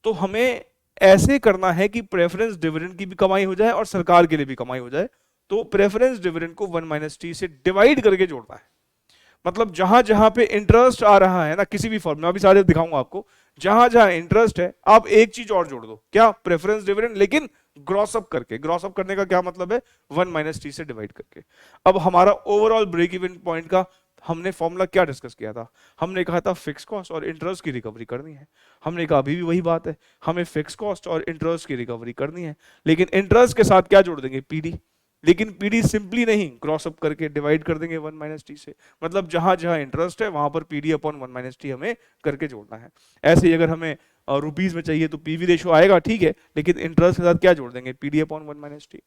तो हमें ऐसे करना है कि प्रेफरेंस डिविडेंड की भी कमाई हो जाए और सरकार के लिए भी कमाई हो जाए। तो प्रेफरेंस डिविडेंड को 1 - t से डिवाइड करके जोड़ना है। मतलब जहां जहां पे इंटरेस्ट आ रहा है ना, किसी भी फॉर्म में, अभी सारे दिखाऊंगा आपको, जहां जहां इंटरेस्ट है आप एक चीज और जोड़ दो, क्या, प्रेफरेंस डिविडेंड, लेकिन ग्रॉस अप करके। ग्रॉस अप करने का क्या मतलब है, 1 - t से डिवाइड करके। अब हमारा ओवरऑल ब्रेक इवन पॉइंट का हमने फॉर्मूला क्या डिस्कस किया था, हमने कहा था फिक्स कॉस्ट और इंटरेस्ट की रिकवरी करनी है। हमने कहा अभी भी वही बात है, हमें फिक्स कॉस्ट और इंटरेस्ट की रिकवरी करनी है, लेकिन इंटरेस्ट के साथ क्या जोड़ देंगे, पीडी। लेकिन पीडी सिंपली नहीं, क्रॉस अप करके डिवाइड कर देंगे 1 - t से। मतलब जहां जहां इंटरेस्ट है वहां पर पीडी अपॉन 1 - t हमें करके जोड़ना है। ऐसे ही अगर हमें रुपीज में चाहिए तो पीवी रेशो आएगा, ठीक है, लेकिन इंटरेस्ट के साथ क्या जोड़ देंगे, पीडी अपॉन 1 - t।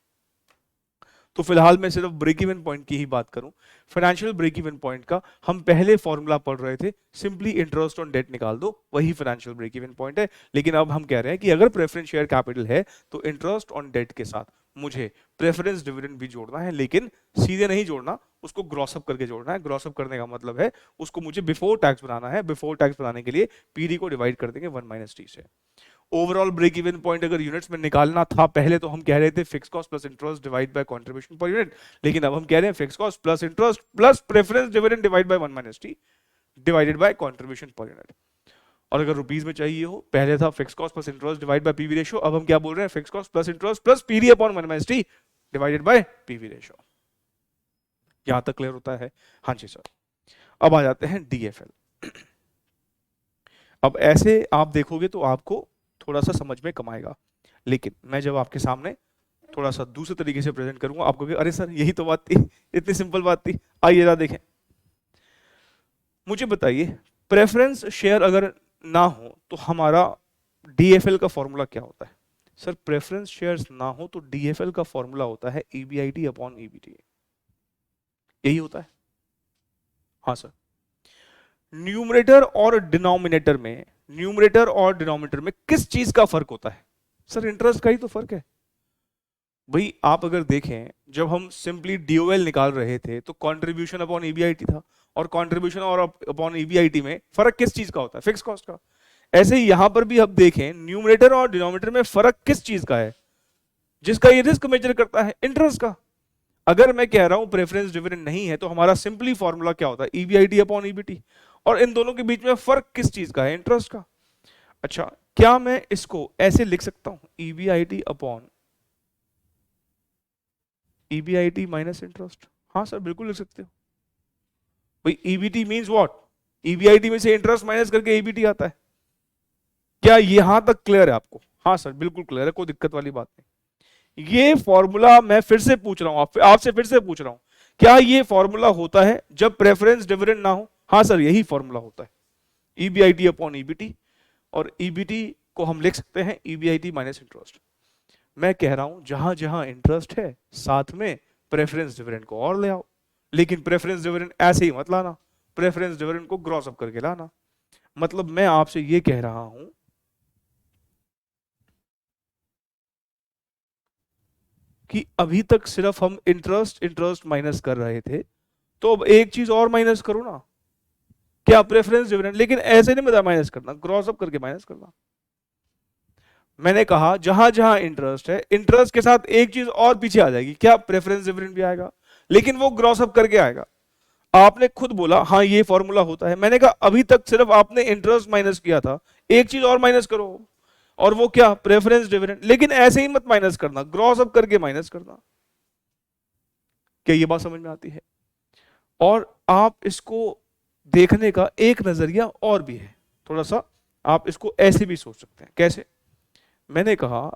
तो फिलहाल मैं सिर्फ ब्रेक इवन पॉइंट की ही बात करूं, फाइनेंशियल ब्रेक इवन पॉइंट का हम पहले फॉर्मूला पढ़ रहे थे, सिंपली इंटरेस्ट ऑन डेट निकाल दो, वही फाइनेंशियल ब्रेक इवन पॉइंट है। लेकिन अब हम कह रहे हैं कि अगर प्रेफरेंस शेयर कैपिटल है तो इंटरेस्ट ऑन डेट के साथ मुझे प्रेफरेंस डिविडेंड भी जोड़ना है, लेकिन सीधे नहीं जोड़ना, उसको ग्रॉस अप करके जोड़ना है। ग्रॉस अप करने का मतलब है उसको मुझे बिफोर टैक्स बनाना है। बिफोर टैक्स बनाने के लिए पीडी को डिवाइड कर देंगे 1 - t से। ओवरऑल ब्रेक इवन पॉइंट अगर यूनिट्स में निकालना था, पहले तो हम कह रहे थे fix cost plus interest divide by contribution per unit, लेकिन अब हम कह रहे हैं fix cost plus interest plus preference dividend divide by 1 - t divided by contribution per unit. और अगर रुपीस में चाहिए हो, पहले था fix cost plus interest divide by PV ratio, अब हम क्या बोल रहे हैं, fix cost plus interest plus PD upon 1 - t divided by PV ratio. यहां तक क्लियर होता है? हाँ जी सर। अब आ जाते हैं डीएफएल। अब ऐसे आप देखोगे तो आपको थोड़ा सा समझ में कम आएगा, लेकिन मैं जब आपके सामने थोड़ा सा दूसरे तरीके से प्रेजेंट करूंगा, आपको कि अरे सर यही तो बात थी, इतनी सिंपल बात थी। आइए जरा देखें, मुझे बताइए प्रेफरेंस शेयर अगर ना हो तो हमारा डीएफएल का फॉर्मूला क्या होता है? सर प्रेफरेंस शेयर्स ना हो तो डीएफएल का फॉर्मूला होता है ईबीआईटी अपॉन ईबीटी, यही होता है। हाँ सर, न्यूमरेटर और डिनोमिनेटर में, न्यूमरेटर और डिनोमिनेटर में किस चीज का फर्क होता है? सर इंटरेस्ट का ही तो फर्क है भाई। आप अगर देखें, जब हम सिंपली डीओएल निकाल रहे थे तो कंट्रीब्यूशन अपॉन ईबीआईटी था, और कंट्रीब्यूशन और अपॉन ईबीआईटी में फर्क किस चीज का होता है? फिक्स कॉस्ट का। ऐसे ही यहां पर भी आप देखें, न्यूमरेटर और डिनोमिनेटर में फर्क किस चीज का है, जिसका ये रिस्क मेजर करता है? इंटरेस्ट का। अगर मैं कह रहा हूं प्रेफरेंस डिविडेंड नहीं है तो हमारा सिंपली फॉर्मूला क्या होता है, ईबीआईटी अपॉन ईबीटी, और इन दोनों के बीच में फर्क किस चीज का है? इंटरेस्ट का। अच्छा, क्या मैं इसको ऐसे लिख सकता हूं, EBIT upon EBIT minus interest? हाँ सर बिल्कुल लिख सकते हो भाई। ईबीटी मींस व्हाट, ईबीआईटी में से इंटरेस्ट माइनस करके ईबीटी आता है। क्या यहां तक क्लियर है आपको? हाँ सर बिल्कुल क्लियर है, कोई दिक्कत वाली बात नहीं। ये फॉर्मूला मैं फिर से पूछ रहा हूं, आपसे फिर से पूछ रहा हूं, क्या ये फॉर्मूला होता है जब प्रेफरेंस डिविडेंड ना हो? हाँ सर यही फॉर्मूला होता है, ईबीआईटी अपॉन ईबीटी, और ईबीटी को हम लिख सकते हैं ईबीआईटी माइनस इंटरेस्ट। मैं कह रहा हूं जहां जहां इंटरेस्ट है साथ में प्रेफरेंस डिविडेंड को और ले आओ, लेकिन प्रेफरेंस डिविडेंड ऐसे ही मत लाना, प्रेफरेंस डिविडेंड को ग्रॉस अप करके लाना। मतलब मैं आपसे ये कह रहा हूं कि अभी तक सिर्फ हम इंटरेस्ट इंटरेस्ट माइनस कर रहे थे, तो अब एक चीज और माइनस करो ना, क्या, प्रेफरेंस डिविडेंड। लेकिन ऐसे नहीं बता माइनस करना, ग्रॉस अप करके माइनस करना। मैंने कहा जहां जहां इंटरेस्ट है, इंटरेस्ट के साथ एक चीज और पीछे आ जाएगी, क्या, प्रेफरेंस डिविडेंड भी आएगा, लेकिन वो ग्रॉस अप करके आएगा। आपने खुद बोला हाँ ये फॉर्मूला होता है, मैंने कहा अभी तक सिर्फ आपने इंटरेस्ट माइनस किया था, एक चीज और माइनस करो, और वो क्या, प्रेफरेंस डिविडेंड। लेकिन ऐसे ही मत माइनस करना, ग्रॉस अप करके माइनस करना। क्या ये बात समझ में आती है? और आप इसको देखने का एक नजरिया और भी है, थोड़ा सा आप इसको ऐसे भी सोच सकते हैं। कैसे? मैंने कहा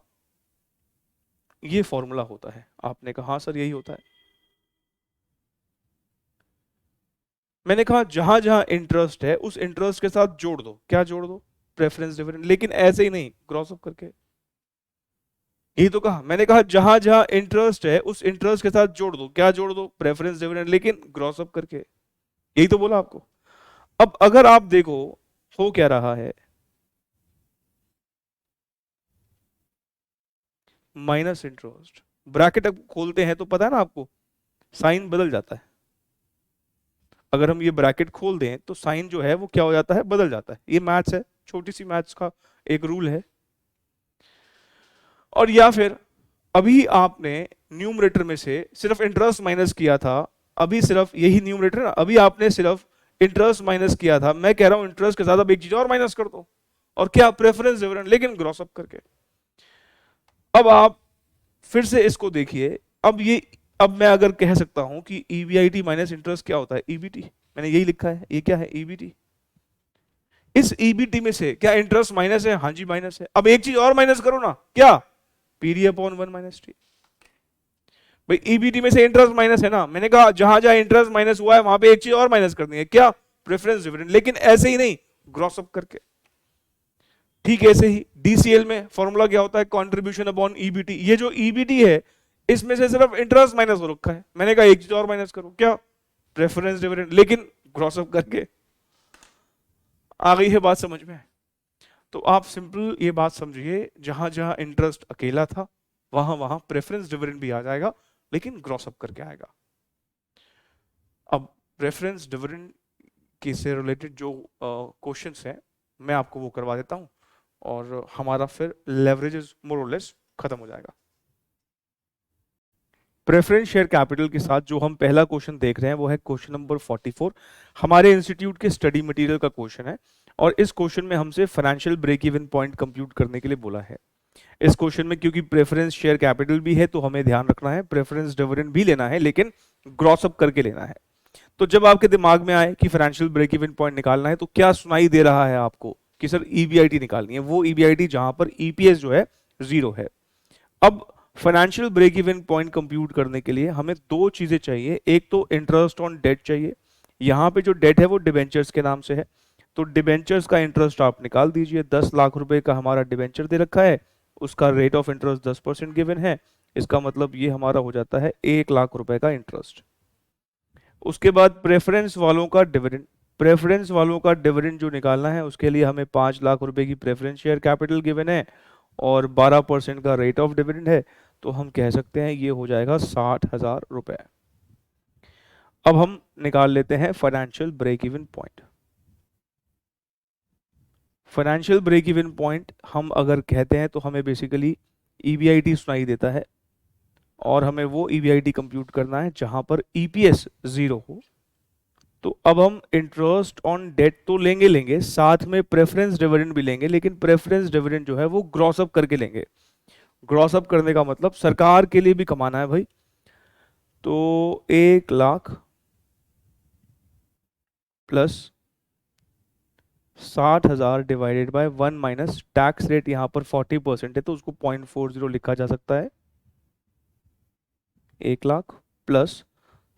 ये फॉर्मूला होता है, आपने कहा हाँ सर यही होता है। मैंने कहा जहां जहां इंटरेस्ट है उस इंटरेस्ट के साथ जोड़ दो। क्या जोड़ दो? Preference dividend. लेकिन ऐसे ही नहीं, ग्रॉस अप करके। यही तो कहा, मैंने कहा जहां जहां इंटरेस्ट है उस इंटरेस्ट के साथ जोड़ दो। क्या जोड़ दो? प्रेफरेंस डिविडेंड, लेकिन ग्रॉस अप करके। यही तो बोला आपको। अब अगर आप देखो हो क्या रहा है, माइनस इंटरेस्ट, ब्रैकेट अब खोलते हैं तो पता है ना आपको, साइन बदल जाता है। अगर हम ये ब्रैकेट खोल दें तो साइन जो है वो क्या हो जाता है? बदल जाता है। ये मैथ्स है, छोटी सी मैथ्स का एक रूल है। और या फिर अभी आपने न्यूमरेटर में से सिर्फ इंटरेस्ट माइनस किया था, अभी सिर्फ यही न्यूमरेटर ना, अभी आपने सिर्फ इंटरेस्ट माइनस किया था। मैं कह रहा हूं इंटरेस्ट के साथ अब एक चीज और माइनस कर दो, और क्या? प्रेफरेंस डिविडेंड, लेकिन ग्रॉस अप करके। अब आप फिर से इसको देखिए। अब मैं अगर कह सकता हूं कि ईबीआईटी माइनस इंटरेस्ट क्या होता है? ईबीटी। मैंने यही लिखा है। ये क्या है? ईबीटी। इस ईबीटी में से क्या इंटरेस्ट माइनस है? हाँ जी माइनस है। अब एक चीज और माइनस करो ना, क्या? PD upon 1 minus T. भाई ईबीटी में से इंटरेस्ट माइनस है ना, मैंने कहा जहां जहां इंटरेस्ट माइनस हुआ है वहां पे एक चीज और माइनस करनी है। क्या? प्रेफरेंस डिविडेंड, लेकिन ऐसे ही नहीं, ग्रॉस अप करके। ठीक है, ऐसे ही डीसीएल में फॉर्मूला क्या होता है? Contribution upon EBT. ये जो ईबीटी है इसमें से सिर्फ इंटरेस्ट माइनस हो रखा है, मैंने कहा एक चीज और माइनस करो। क्या? प्रेफरेंस डिविडेंड, लेकिन ग्रॉस अप करके। आ गई है बात समझ में? तो आप सिंपल ये बात समझिए, जहां जहां इंटरेस्ट अकेला था वहां वहां प्रेफरेंस डिविडेंड भी आ जाएगा, लेकिन ग्रॉस अप करके आएगा। अब प्रेफरेंस डिविडेंड के से रिलेटेड जो क्वेश्चंस हैं मैं आपको वो करवा देता हूं, और हमारा फिर लेवरेजेस मोर और लेस खत्म हो जाएगा। प्रेफरेंस शेयर कैपिटल के साथ जो हम पहला क्वेश्चन देख रहे हैं वो है क्वेश्चन नंबर 44। हमारे इंस्टीट्यूट के स्टडी मटेरियल का क्वेश्चन है, और इस क्वेश्चन में हमसे financial break even point compute करने के लिए बोला है। इस क्वेश्चन में क्योंकि प्रेफरेंस शेयर कैपिटल भी है तो हमें ध्यान रखना है प्रेफरेंस डिविडेंड भी लेना है, लेकिन ग्रॉस अप करके लेना है। तो जब आपके दिमाग में आए कि फाइनेंशियल ब्रेक इवन पॉइंट निकालना है, तो क्या सुनाई दे रहा है आपको कि सर ईबीआईटी निकालनी है, वो ईबीआईटी जहां पर ईपीएस जो है 0 है। अब financial break even point compute करने के लिए हमें दो चीजें चाहिए। एक तो इंटरेस्ट ऑन डेट चाहिए। यहाँ पे जो डेट है वो डिबेंचर्स के नाम से है, तो डिबेंचर्स का इंटरेस्ट आप निकाल दीजिए। 10 लाख रुपए का हमारा डिबेंचर दे रखा है, उसका रेट ऑफ इंटरेस्ट 10% गिवन है। इसका मतलब ये हमारा हो जाता है 1 लाख रुपए का इंटरेस्ट। उसके बाद प्रेफरेंस वालों का डिविडेंड। प्रेफरेंस वालों का डिविडेंड जो निकालना है उसके लिए हमें 5 लाख रुपए की प्रेफरेंस शेयर कैपिटल गिवन है, और 12% का रेट ऑफ डिविडेंड है, तो हम कह सकते हैं ये हो जाएगा 60,000 रुपए। अब हम निकाल लेते हैं financial break even point. Financial break even point हम अगर कहते हैं तो हमें बेसिकली ईबीआईटी सुनाई देता है, और हमें वो ईबीआईटी कंप्यूट करना है जहां पर ईपीएस 0 हो। तो अब हम इंटरेस्ट ऑन डेट तो लेंगे, साथ में प्रेफरेंस डिविडेंड भी लेंगे, लेकिन प्रेफरेंस डिविडेंड जो है वो ग्रॉस अप करके लेंगे। ग्रॉस अप करने का मतलब सरकार के लिए भी कमाना है भाई। तो 1 lakh plus 60,000 divided by 1 minus tax rate यहाँ पर 40% है तो उसको 0.40 लिखा जा सकता है। 1 लाख प्लस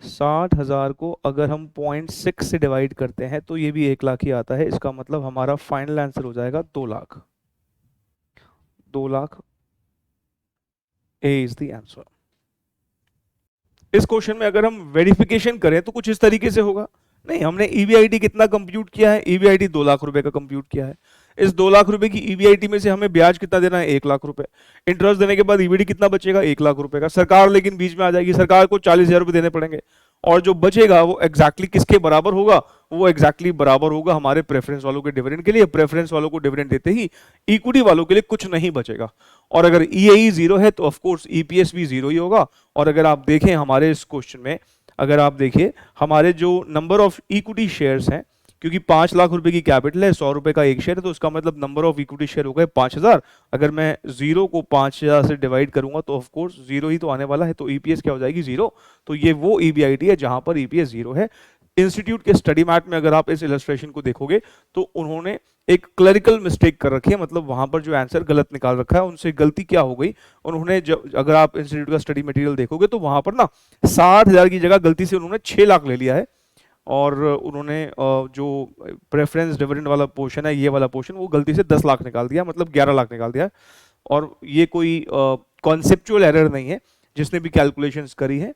60,000 को अगर हम 0.6 से डिवाइड करते हैं तो ये भी 1 लाख ही आता है। इसका मतलब हमारा फाइनल आंसर हो जाएगा 2 लाख। 2 लाख ए इज द आंसर। इस क्वेश्चन में अगर हम वेरिफिकेशन करें तो कुछ इस तरीके से होगा। नहीं, हमने ईबीआईटी कितना कंप्यूट किया है? ईबीआईटी 2 लाख रुपए का कंप्यूट किया है। इस 2 लाख रुपए की ईबीआईटी में से हमें ब्याज कितना देना है? 1 लाख रुपए। इंटरेस्ट देने के बाद ईबीडी कितना बचेगा? 1 लाख रुपए का। सरकार लेकिन बीच में आ जाएगी, सरकार को 40,000 रुपए देने पड़ेंगे, और जो बचेगा वो एग्जैक्टली किसके बराबर होगा? वो एग्जैक्टली बराबर होगा हमारे प्रेफरेंस वालों के डिविडेंड के लिए। प्रेफरेंस वालों को डिविडेंड देते ही इक्विटी वालों के लिए कुछ नहीं बचेगा, और अगर ईएई 0 है तो ऑफकोर्स ईपीएस भी 0 ही होगा। और अगर आप देखें हमारे इस क्वेश्चन में, अगर आप देखिए हमारे जो नंबर ऑफ इक्विटी शेयर्स हैं क्योंकि 5 लाख रुपए की कैपिटल है, 100 रुपए का एक शेयर है, तो उसका मतलब नंबर ऑफ इक्विटी शेयर हो गए 5000। अगर मैं जीरो को 5000 से डिवाइड करूंगा तो ऑफ कोर्स जीरो ही तो आने वाला है, तो ईपीएस क्या हो जाएगी, जीरो। तो ये वो ईबीआईटी है जहां पर ईपीएस जीरो है। इंस्टीट्यूट के स्टडी मैट में अगर आप इस इलस्ट्रेशन को देखोगे तो उन्होंने एक क्लरिकल मिस्टेक कर रखी है, मतलब वहां पर जो आंसर गलत निकाल रखा है, उनसे गलती क्या हो गई, उन्होंने जब, अगर आप इंस्टीट्यूट का स्टडी मटेरियल देखोगे तो वहां पर ना 60,000 की जगह गलती से उन्होंने 6 लाख ले लिया है, और उन्होंने जो प्रेफरेंस डिविडेंड वाला पोर्शन है, ये वाला पोर्शन, वो गलती से 10 लाख निकाल दिया, मतलब 11 लाख निकाल दिया। और ये कोई कॉन्सेप्चुअल एरर नहीं है, जिसने भी कैलकुलेशंस करी है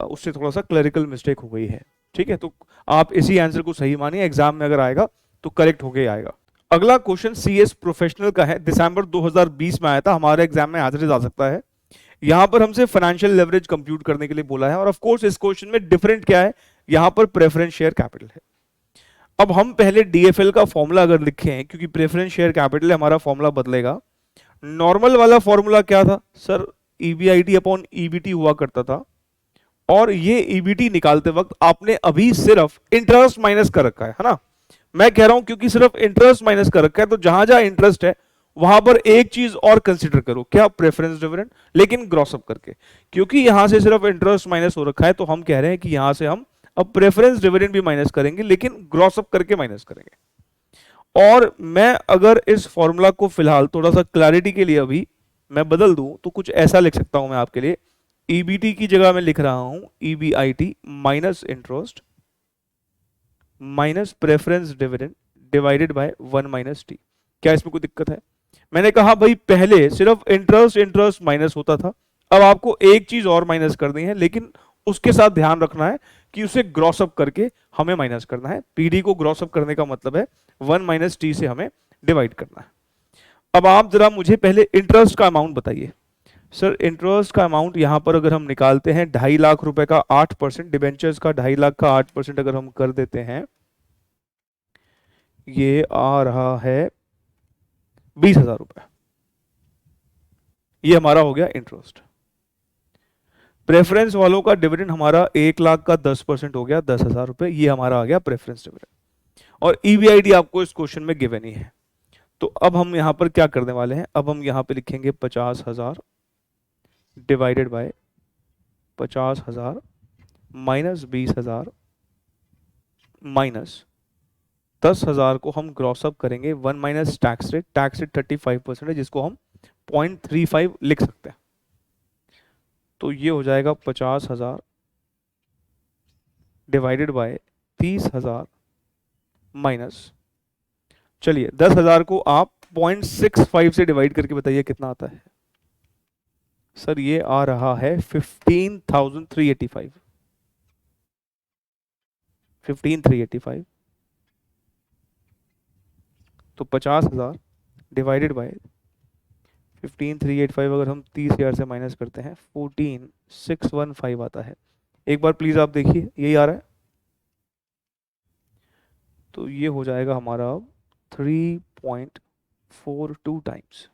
उससे थोड़ा सा क्लरिकल मिस्टेक हो गई है, ठीक है। तो आप इसी आंसर को सही मानिए, एग्जाम में अगर आएगा तो करेक्ट होके आएगा। अगला क्वेश्चन सीएस प्रोफेशनल का है, दिसंबर 2020 में आया था, हमारे एग्जाम में हाजिर आ सकता है। यहां पर हमसे फाइनेंशियल लेवरेज कंप्यूट करने के लिए बोला है, और ऑफ कोर्स इस क्वेश्चन में डिफरेंट क्या है, यहां पर प्रेफरेंस शेयर कैपिटल है। अब हम पहले डीएफएल का फॉर्मूला अगर लिखे हैं, क्योंकि प्रेफरेंस शेयर कैपिटल हमारा फॉर्मूला बदलेगा। नॉर्मल वाला फॉर्मूला क्या था सर, ईबीआईटी अपॉन ईबीटी हुआ करता था, और ये ईबीटी निकालते वक्त आपने अभी सिर्फ इंटरेस्ट माइनस कर रखा है ना। मैं कह रहा हूं क्योंकि सिर्फ इंटरेस्ट माइनस कर रखा है, तो जहां जहां इंटरेस्ट है वहां पर एक चीज और कंसीडर करो, क्या, प्रेफरेंस डिविडेंड, लेकिन ग्रॉस अप करके। क्योंकि यहां से सिर्फ इंटरेस्ट माइनस हो रखा है, तो हम कह रहे हैं कि यहां से हम अब प्रेफरेंस डिविडेंड भी माइनस करेंगे, लेकिन ग्रॉस अप करके माइनस करेंगे। और मैं अगर इस फॉर्मूला को फिलहाल थोड़ा सा क्लैरिटी के लिए अभी मैं बदल दूं तो कुछ ऐसा लिख सकता हूं मैं आपके लिए, ईबीटी की जगह मैं लिख रहा हूं EBIT minus interest minus preference dividend divided by 1 minus T. क्या इसमें कोई दिक्कत है? मैंने कहा भाई पहले सिर्फ इंटरेस्ट इंटरेस्ट माइनस होता था, अब आपको एक चीज और माइनस करनी है, लेकिन उसके साथ ध्यान रखना है कि उसे ग्रॉस अप करके हमें माइनस करना है। पीडी को ग्रॉस अप करने का मतलब है 1 माइनस टी से हमें डिवाइड करना है। अब आप जरा मुझे पहले इंटरेस्ट का अमाउंट बताइए। सर इंटरेस्ट का अमाउंट यहां पर अगर हम निकालते हैं 2.5 लाख रुपए का 8%, डिबेंचर्स का 2.5 लाख का 8% अगर हम कर देते हैं, ये आ रहा है 20,000 रुपए। ये हमारा हो गया इंटरेस्ट। प्रेफरेंस वालों का डिविडेंड हमारा 1 लाख का 10% हो गया 10,000 रुपए, ये हमारा आ गया प्रेफरेंस डिविडेंड। और ईबीआईडी आपको इस क्वेश्चन में गिवन ही है। तो अब हम यहां पर क्या करने वाले हैं, अब हम यहां पे लिखेंगे 50,000 डिवाइडेड बाय 50,000 माइनस 20,000 माइनस 10,000 को हम ग्रॉस अप करेंगे 1 minus tax rate, tax rate 35% है, जिसको हम 0.35 लिख सकते हैं। तो ये हो जाएगा 50,000 डिवाइडेड बाय 30,000 माइनस, चलिए 10,000 को आप 0.65 से डिवाइड करके बताइए कितना आता है। सर ये आ रहा है 15,385, 15,385। तो 50,000 डिवाइडेड बाय 15,385 अगर हम 30,000 से माइनस करते हैं 14,615 आता है। एक बार प्लीज आप देखिए, यही आ रहा है। तो ये हो जाएगा हमारा 3.42 टाइम्स,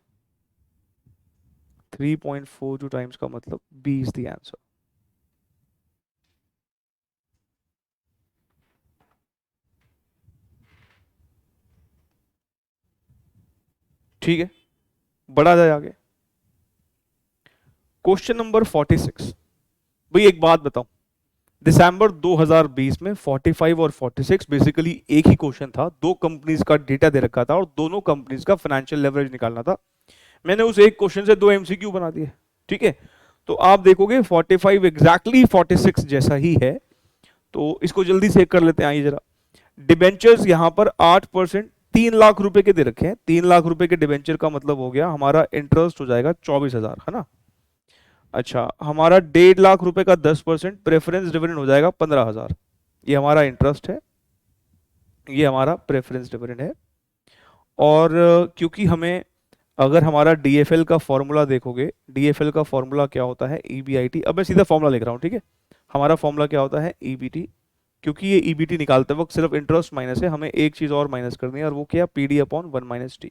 3.42 टाइम्स का मतलब 20 द आंसर। ठीक है, बढ़ा जाए आगे। Question number 46। भाई एक बात बताओ, दिसंबर 2020 में 45 और 46 बेसिकली एक ही क्वेश्चन था, दो कंपनीज का डेटा दे रखा था और दोनों कंपनीज का फाइनेंशियल लेवरेज निकालना था। मैंने उस एक क्वेश्चन से दो एमसीक्यू बना दिए, ठीक है। तो आप देखोगे 45 एग्जैक्टली 46 जैसा ही है, तो इसको जल्दी से कर लेते हैं, आइए जरा। डिबेंचर्स यहां पर 8%, 3 लाख रुपए के दे रखे हैं, 3 लाख रुपए के डिबेंचर का मतलब हो गया हमारा इंटरेस्ट हो जाएगा 24,000, है ना। अच्छा, हमारा 1.5 लाख रुपए का 10% प्रेफरेंस डिविडेंड हो जाएगा 15,000। ये हमारा इंटरेस्ट है, ये हमारा प्रेफरेंस डिविडेंड है। और क्योंकि हमें, अगर हमारा डीएफएल का फॉर्मूला देखोगे, डीएफएल का फॉर्मूला क्या होता है, ईबीआईटी। अब मैं सीधा फॉर्मूला लिख रहा हूँ, ठीक है। हमारा फॉर्मूला क्या होता है, ईबीटी। क्योंकि ये ईबीटी निकालते वक्त सिर्फ इंटरेस्ट माइनस है, हमें एक चीज और माइनस करनी है, और वो क्या, पीडी अपॉन 1 माइनस टी।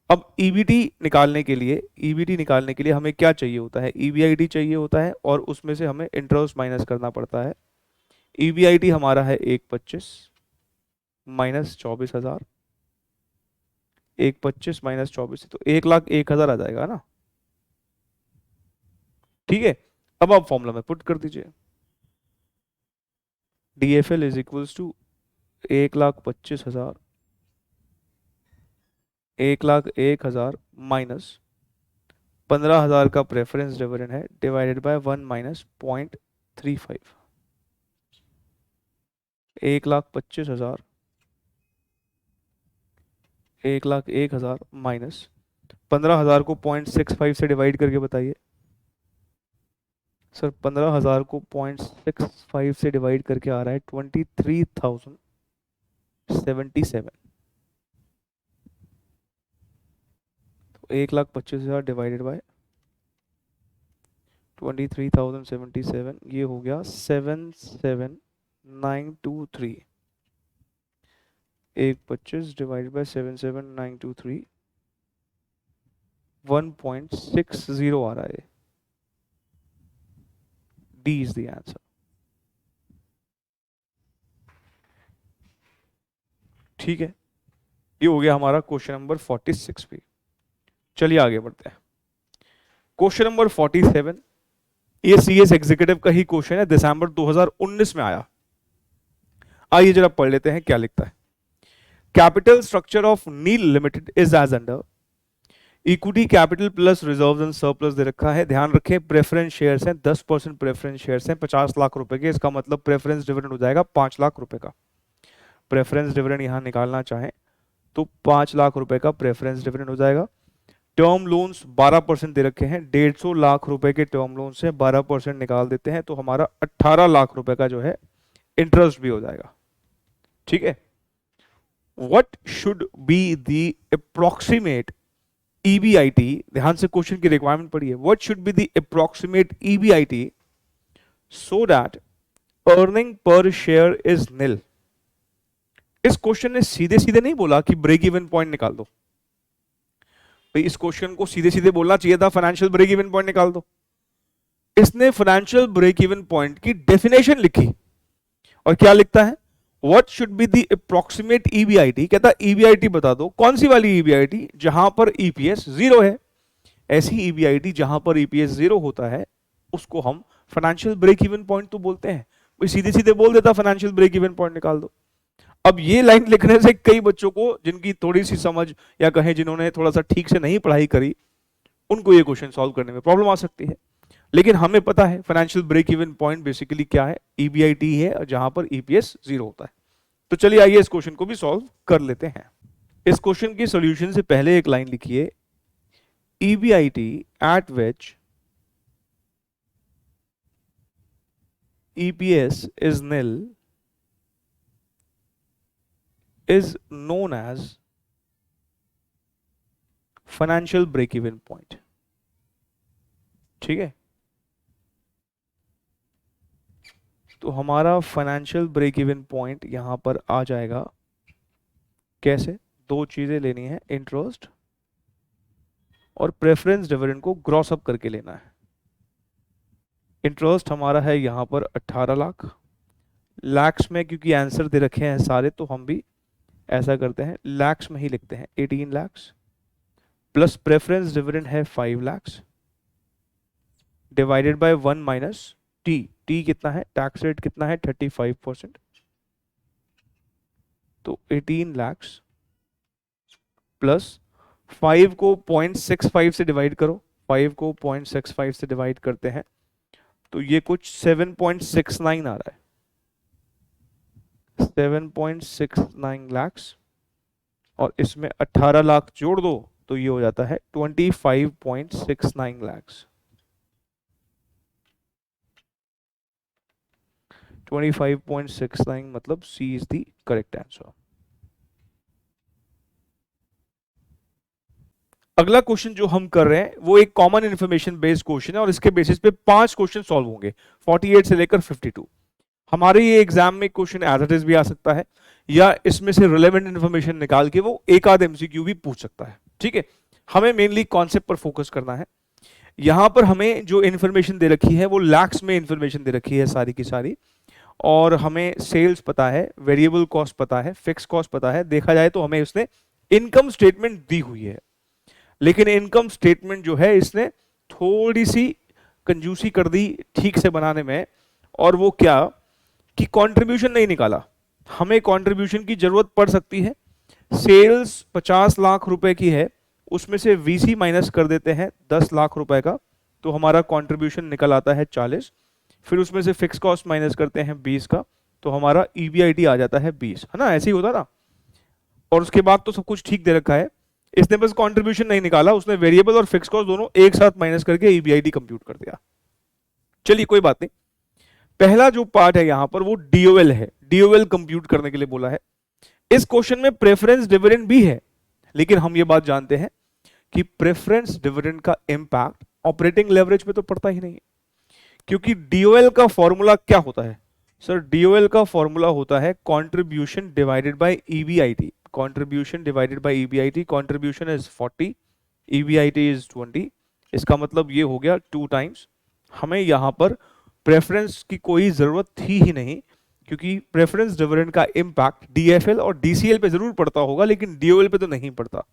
अब ईबीटी निकालने के लिए, ईबीटी निकालने के लिए हमें क्या चाहिए होता है, ईबीआईटी चाहिए होता है, और उसमें से हमें इंटरेस्ट माइनस करना पड़ता है। ईबीआईटी हमारा है 1.25, माइनस 24,000, 1,25 माइनस 24 तो 1,01,000 आ जाएगा ना। ठीक है, अब आप फॉर्मूला में पुट कर दीजिए, DFL is equals to 1,25,000, 1,01,000 minus 15,000 का प्रेफरेंस डिविडेंड है डिवाइडेड बाय 1 माइनस 0.35। 1,25,000, 1,01,000 माइनस 15,000 को 0.65 से डिवाइड करके बताइए सर। 15,000 को 0.65 से डिवाइड करके आ रहा है 23,077। तो 1,25,000 डिवाइडेड बाय 23,077, ये हो गया 77923। 1,25 डिवाइडेड बाय 77923, 1.60 आ रहा है। D is the answer. ठीक है, ये हो गया हमारा क्वेश्चन नंबर 46 भी। चलिए आगे बढ़ते हैं। क्वेश्चन नंबर 47, ये CS एग्जीक्यूटिव का ही क्वेश्चन है, दिसंबर 2019 में आया। आइए जरा पढ़ लेते हैं क्या लिखता है। Capital structure of Neel limited is as under. Equity capital plus reserves and surplus दे रखा है। ध्यान रखें प्रेफरेंस शेयर्स हैं, 10% प्रेफरेंस शेयर्स हैं 50 लाख रुपए के। इसका मतलब प्रेफरेंस डिविडेंड हो जाएगा 5 लाख रुपए का। प्रेफरेंस डिविडेंड यहां निकालना चाहें तो 5 लाख रुपए का प्रेफरेंस डिविडेंड हो जाएगा। टर्म लोन्स 12% दे रखे हैं, 150 लाख रुपए के टर्म लोन से 12% निकाल देते हैं तो हमारा 18 लाख रुपए का जो है इंटरेस्ट भी हो जाएगा। ठीक है, what should be the approximate EBIT, ध्यान से क्वेश्चन की रिक्वायरमेंट पढ़िए। What should be the approximate EBIT so that earning per share is निल। इस क्वेश्चन ने सीधे सीधे नहीं बोला कि ब्रेक इवन पॉइंट निकाल दो भाई, इस क्वेश्चन को सीधे सीधे बोलना चाहिए था फाइनेंशियल ब्रेक इवन पॉइंट निकाल दो। इसने फाइनेंशियल ब्रेक इवन पॉइंट की डेफिनेशन लिखी और क्या लिखता है, what should be the approximate EBIT। कहता EBIT बता दो, कौन सी वाली EBIT, जहां पर EPS 0 है। ऐसी EBIT जहां पर EPS 0 होता है उसको हम फाइनेंशियल ब्रेक इवन पॉइंट तो बोलते हैं। कोई सीधे सीधे बोल देता फाइनेंशियल ब्रेक इवन पॉइंट निकाल दो। अब ये लाइन लिखने से कई बच्चों को, जिनकी थोड़ी सी समझ या कहें जिन्होंने थोड़ा सा ठीक से नहीं पढ़ाई करी, उनको ये क्वेश्चन सॉल्व करने में प्रॉब्लम आ सकती है। लेकिन हमें पता है financial break even point basically क्या है, EBIT है जहां पर EPS 0 होता है। तो चलिए आइए इस क्वेश्चन को भी सॉल्व कर लेते हैं। इस क्वेश्चन की सॉल्यूशन से पहले एक लाइन लिखिए, EBIT eight which EPS is nil is known as financial break-even point। ठीक है, तो हमारा फाइनेंशियल ब्रेक इवन पॉइंट यहां पर आ जाएगा। कैसे, दो चीजें लेनी है, इंटरेस्ट और प्रेफरेंस डिविडेंड को ग्रॉस अप करके लेना है। इंटरेस्ट हमारा है यहां पर 18 लाख, लैक्स में क्योंकि आंसर दे रखे हैं सारे तो हम भी ऐसा करते हैं लैक्स में ही लिखते हैं, 18 लैक्स प्लस प्रेफरेंस डिविडेंड है 5 lakhs divided by 1 minus T कितना है, टैक्स रेट कितना है 35%, तो 18 लैक्स प्लस 5 को 0.65 से डिवाइड करो, 5 को 0.65 से डिवाइड करते हैं तो ये कुछ 7.69 आ रहा है, 7.69 लैक्स और इसमें 18 लाख जोड़ दो तो ये हो जाता है 25.69 लैक्स। 25.69 मतलब C is the correct answer। अगला क्वेश्चन जो हम कर रहे हैं वो एक कॉमन इंफॉर्मेशन बेस्ड क्वेश्चन है और इसके बेसिस पे 5 क्वेश्चन सॉल्व होंगे 48 से लेकर 52। हमारे ये एग्जाम में क्वेश्चन एज इट इज भी आ सकता है या इसमें से रिलेवेंट इंफॉर्मेशन निकाल के वो एक आध MCQ भी पूछ सकता है। ठीक है, हमें मेनली कॉन्सेप्ट पर फोकस करना है। यहां पर हमें जो इंफॉर्मेशन दे रखी है वो लैक्स में इंफॉर्मेशन दे रखी है सारी की सारी, और हमें सेल्स पता है, वेरिएबल कॉस्ट पता है, फिक्स कॉस्ट पता है, देखा जाए तो हमें उसने इनकम स्टेटमेंट दी हुई है, लेकिन इनकम स्टेटमेंट जो है इसने थोड़ी सी कंजूसी कर दी ठीक से बनाने में, और वो क्या कि कंट्रीब्यूशन नहीं निकाला। हमें कंट्रीब्यूशन की जरूरत पड़ सकती है। सेल्स 50 लाख रुपए की है, उसमें से वीसी माइनस कर देते हैं 10 लाख रुपए का, तो हमारा कंट्रीब्यूशन निकल आता है 40। फिर उसमें से फिक्स कॉस्ट माइनस करते हैं 20 का, तो हमारा ईबीआईटी आ जाता है 20, है ना, ऐसे ही होता ना। और उसके बाद तो सब कुछ ठीक दे रखा है, इसने बस कंट्रीब्यूशन नहीं निकाला, उसने वेरिएबल और फिक्स कॉस्ट दोनों एक साथ माइनस करके ईबीआईटी कंप्यूट कर दिया। चलिए कोई बात नहीं, पहला जो पार्ट है यहां पर वो डीओएल है, डीओएल कंप्यूट करने के लिए बोला है। इस क्वेश्चन में प्रेफरेंस डिविडेंड भी है, लेकिन हम ये बात जानते हैं कि प्रेफरेंस डिविडेंड का इंपैक्ट ऑपरेटिंग लेवरेज पे तो पड़ता ही नहीं है, क्योंकि डीओएल का फॉर्मूला क्या होता है सर? डीओएल का फॉर्मूला होता है contribution divided by EBIT, contribution divided by EBIT. Contribution is 40, EBIT is 20, इसका मतलब ये हो गया 2 टाइम्स। हमें यहां पर प्रेफरेंस की कोई जरूरत थी ही नहीं, क्योंकि प्रेफरेंस डिविडेंड का इंपैक्ट डीएफएल और डीसीएल पे जरूर पड़ता होगा, लेकिन डीओएल पे तो नहीं पड़ता।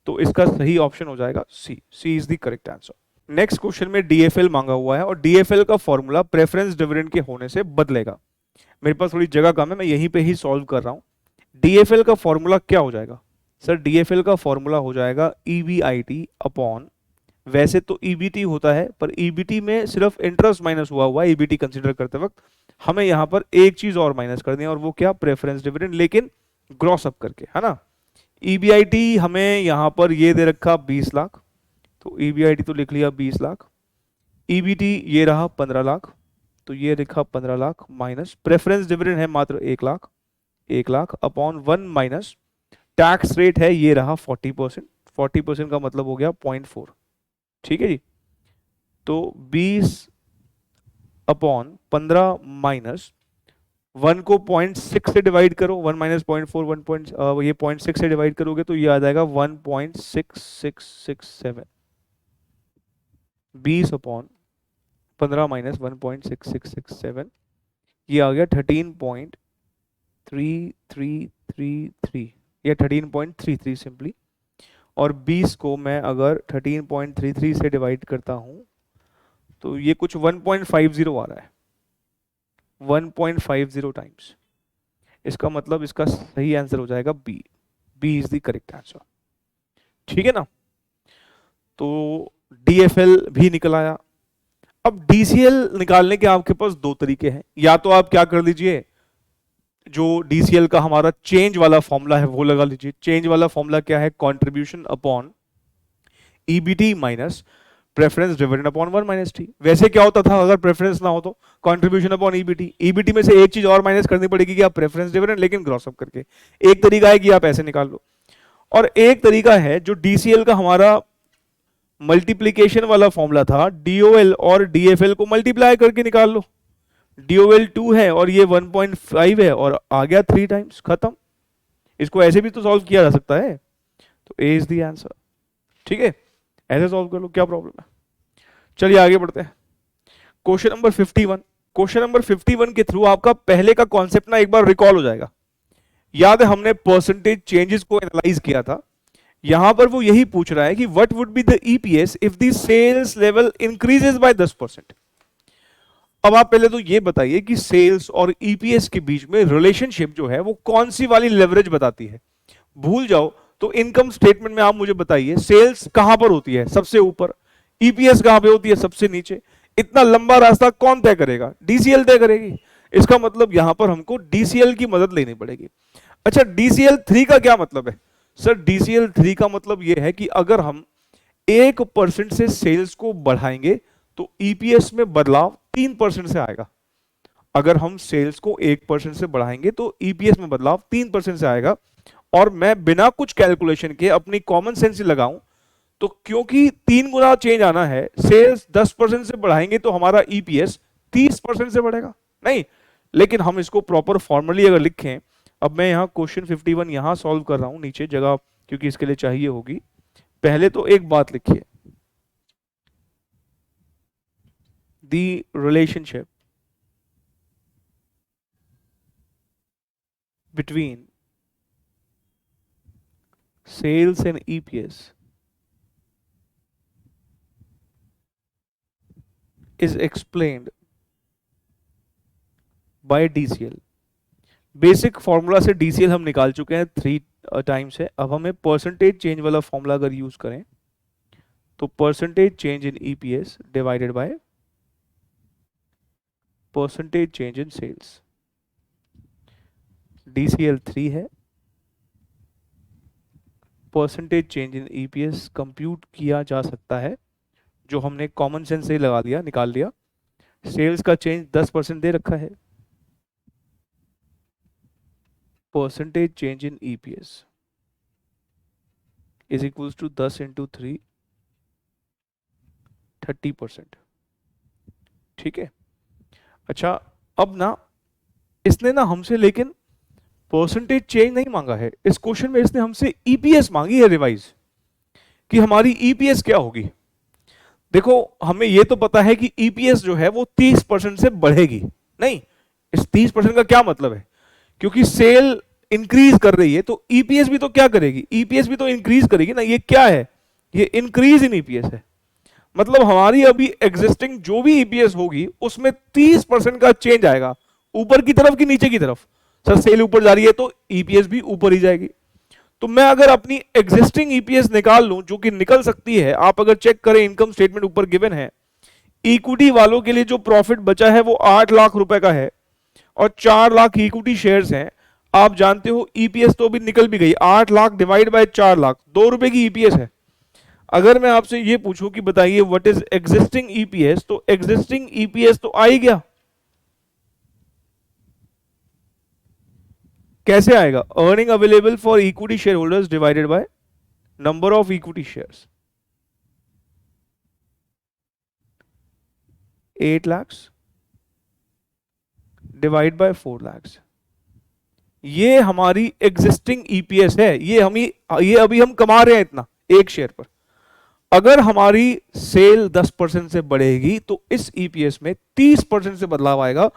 तो इसका सही ऑप्शन हो जाएगा C, C is the correct answer. Next question में डीएफएल मांगा हुआ है, और डीएफएल का फॉर्मूला प्रेफरेंस डिविडेंड के होने से बदलेगा। मेरे पास थोड़ी जगह कम है, मैं यहीं पे ही सॉल्व कर रहा हूं। डीएफएल का फॉर्मूला क्या हो जाएगा सर? डीएफएल का फॉर्मूला हो जाएगा ईबीआईटी अपॉन, वैसे तो ईबीटी होता है पर ईबीटी में सिर्फ इंटरेस्ट माइनस हुआ ईबीटी कंसीडर करते वक्त, हमें यहां पर एक चीज और माइनस करनी है, और वो क्या? प्रेफरेंस डिविडेंड, लेकिन ग्रॉस अप करके, है ना। ईबीआईटी हमें यहां पर ये दे रखा 20 लाख, तो ईबीआईटी तो लिख लिया 20 लाख। ईबीटी ये रहा 15 लाख, तो ये लिखा 15 लाख, माइनस प्रेफरेंस डिविडेंड है मात्र 1 lakh, 1 lakh upon 1 minus tax rate है ये रहा 40%, 40% का मतलब हो गया 0.4, ठीक है जी। तो 20 अपॉन 15 माइनस 1 को 0.6 से डिवाइड करो, 1 माइनस 0.4, 1 ये 0.6 से डिवाइड करोगे तो ये आ जाएगा 1.6667। 20 अपॉन 15 माइनस 1.6667, ये आ गया 13.3333, या 13.33 सिंपली। और 20 को मैं अगर 13.33 से डिवाइड करता हूं तो ये कुछ 1.50 आ रहा है, 1.50 टाइम्स। इसका मतलब इसका सही आंसर हो जाएगा B, B is the correct answer, ठीक है ना। तो डीएफएल भी निकल आया। अब डीसीएल निकालने के आपके पास दो तरीके हैं, या तो आप क्या कर लीजिए, जो डीसीएल का हमारा चेंज वाला फॉर्मूला है वो लगा लीजिए। चेंज वाला फॉर्मूला क्या है? Contribution upon EBT minus preference dividend upon 1 minus T. वैसे क्या होता था अगर प्रेफरेंस ना हो तो? कंट्रीब्यूशन अपॉन ईबीटी, ईबीटी में से एक चीज और माइनस करनी पड़ेगी कि आप प्रेफरेंस डिविडेंड, लेकिन ग्रॉस अप करके। एक तरीका है कि आप ऐसे निकाल लो, और एक तरीका है जो डीसीएल का हमारा मल्टीप्लीकेशन वाला फॉर्मूला था, डीओएल और डीएफएल को मल्टीप्लाई करके निकाल लो। डीओएल 2 है और ये 1.5 है, और आ गया 3 टाइम्स, खत्म। इसको ऐसे भी तो सॉल्व किया जा सकता है, तो ए इज द आंसर, ठीक है, ऐसे सॉल्व कर लो, क्या प्रॉब्लम है। चलिए आगे बढ़ते हैं। Question number 51। क्वेश्चन नंबर 51 के थ्रू आपका पहले का कॉन्सेप्ट ना एक बार रिकॉल हो जाएगा। याद है हमने परसेंटेज चेंजेस को एनालाइज किया था, यहां पर वो यही पूछ रहा है कि what would be the EPS if the sales level increases by 10%। अब आप पहले तो ये बताइए कि सेल्स और ईपीएस के बीच में रिलेशनशिप जो है वो कौन सी वाली लेवरेज बताती है। भूल जाओ तो इनकम स्टेटमेंट में आप मुझे बताइए सेल्स कहां पर होती है? सबसे ऊपर। ईपीएस कहां पे होती है? सबसे नीचे। इतना लंबा रास्ता कौन तय करेगा? डीसीएल तय करेगी। इसका मतलब यहां पर हमको डीसीएल की मदद लेनी पड़ेगी। अच्छा, डीसीएल 3 का क्या मतलब है सर? डीसीएल 3 का मतलब यह है कि अगर हम 1% से सेल्स को बढ़ाएंगे तो ईपीएस में बदलाव 3% से आएगा। अगर हम सेल्स को 1% से बढ़ाएंगे तो ईपीएस में बदलाव 3% से आएगा। और मैं बिना कुछ कैलकुलेशन के अपनी कॉमन सेंस ही लगाऊं तो क्योंकि 3 गुना चेंज आना है, सेल्स 10% से बढ़ाएंगे तो हमारा ईपीएस 30% से बढ़ेगा नहीं। लेकिन हम इसको प्रॉपर फॉर्मली अगर लिखें, अब मैं यहां क्वेश्चन 51 यहां सॉल्व कर रहा हूं, नीचे जगह क्योंकि इसके लिए चाहिए होगी। पहले तो एक बात लिखिए, the relationship between sales and EPS is explained by DCL। Basic formula से DCL हम निकाल चुके हैं 3 टाइम्स है। अब हमें परसेंटेज चेंज वाला फॉर्मूला अगर यूज करें तो percentage change in EPS divided by percentage change in sales. DCL 3 है, percentage change in EPS compute किया जा सकता है, जो हमने कॉमन सेंस से लगा लिया, निकाल लिया। सेल्स का चेंज 10% दे रखा है, percentage change in EPS is equals to 10 into 3 30%। ठीक है। अच्छा, अब ना इसने ना हमसे लेकिन परसेंटेज चेंज नहीं मांगा है इस क्वेश्चन में, इसने हमसे EPS मांगी है रिवाइज, कि हमारी EPS क्या होगी। देखो हमें ये तो पता है कि EPS जो है वो 30% से बढ़ेगी नहीं। इस 30% का क्या मतलब है, क्योंकि सेल इंक्रीज कर रही है तो EPS भी तो क्या करेगी, EPS भी तो इंक्रीज करेगी ना। ये क्या है, ये इंक्रीज इन EPS है। मतलब हमारी अभी एग्जिस्टिंग जो भी EPS होगी उसमें 30% का चेंज आएगा, ऊपर की तरफ कि नीचे की तरफ। सर सेल ऊपर जा रही है तो EPS भी ऊपर ही जाएगी। तो मैं अगर अपनी एग्जिस्टिंग EPS निकाल लूं, जो कि निकल सकती है, आप अगर चेक करें इनकम स्टेटमेंट ऊपर गिवन है, इक्विटी वालों के लिए जो प्रॉफिट बचा है वो 8 लाख रुपए का है और 4 लाख इक्विटी शेयर्स हैं। आप जानते हो EPS तो अभी निकल भी गई, 8 लाख डिवाइड बाय 4 लाख 2 रुपए की EPS है। अगर मैं आपसे ये पूछूं कि बताइए व्हाट इज एग्जिस्टिंग EPS, तो एग्जिस्टिंग EPS तो आ ही गया। कैसे आएगा, earning available for equity share holders divided by number of equity shares, 8 lakhs divide by 4 lakhs। ये हमारी एग्जिस्टिंग EPS है, ये अभी हम कमा रहे हैं इतना एक शेयर पर। अगर हमारी सेल 10% से बढ़ेगी तो इस EPS में 30% से बदलाव आएगा,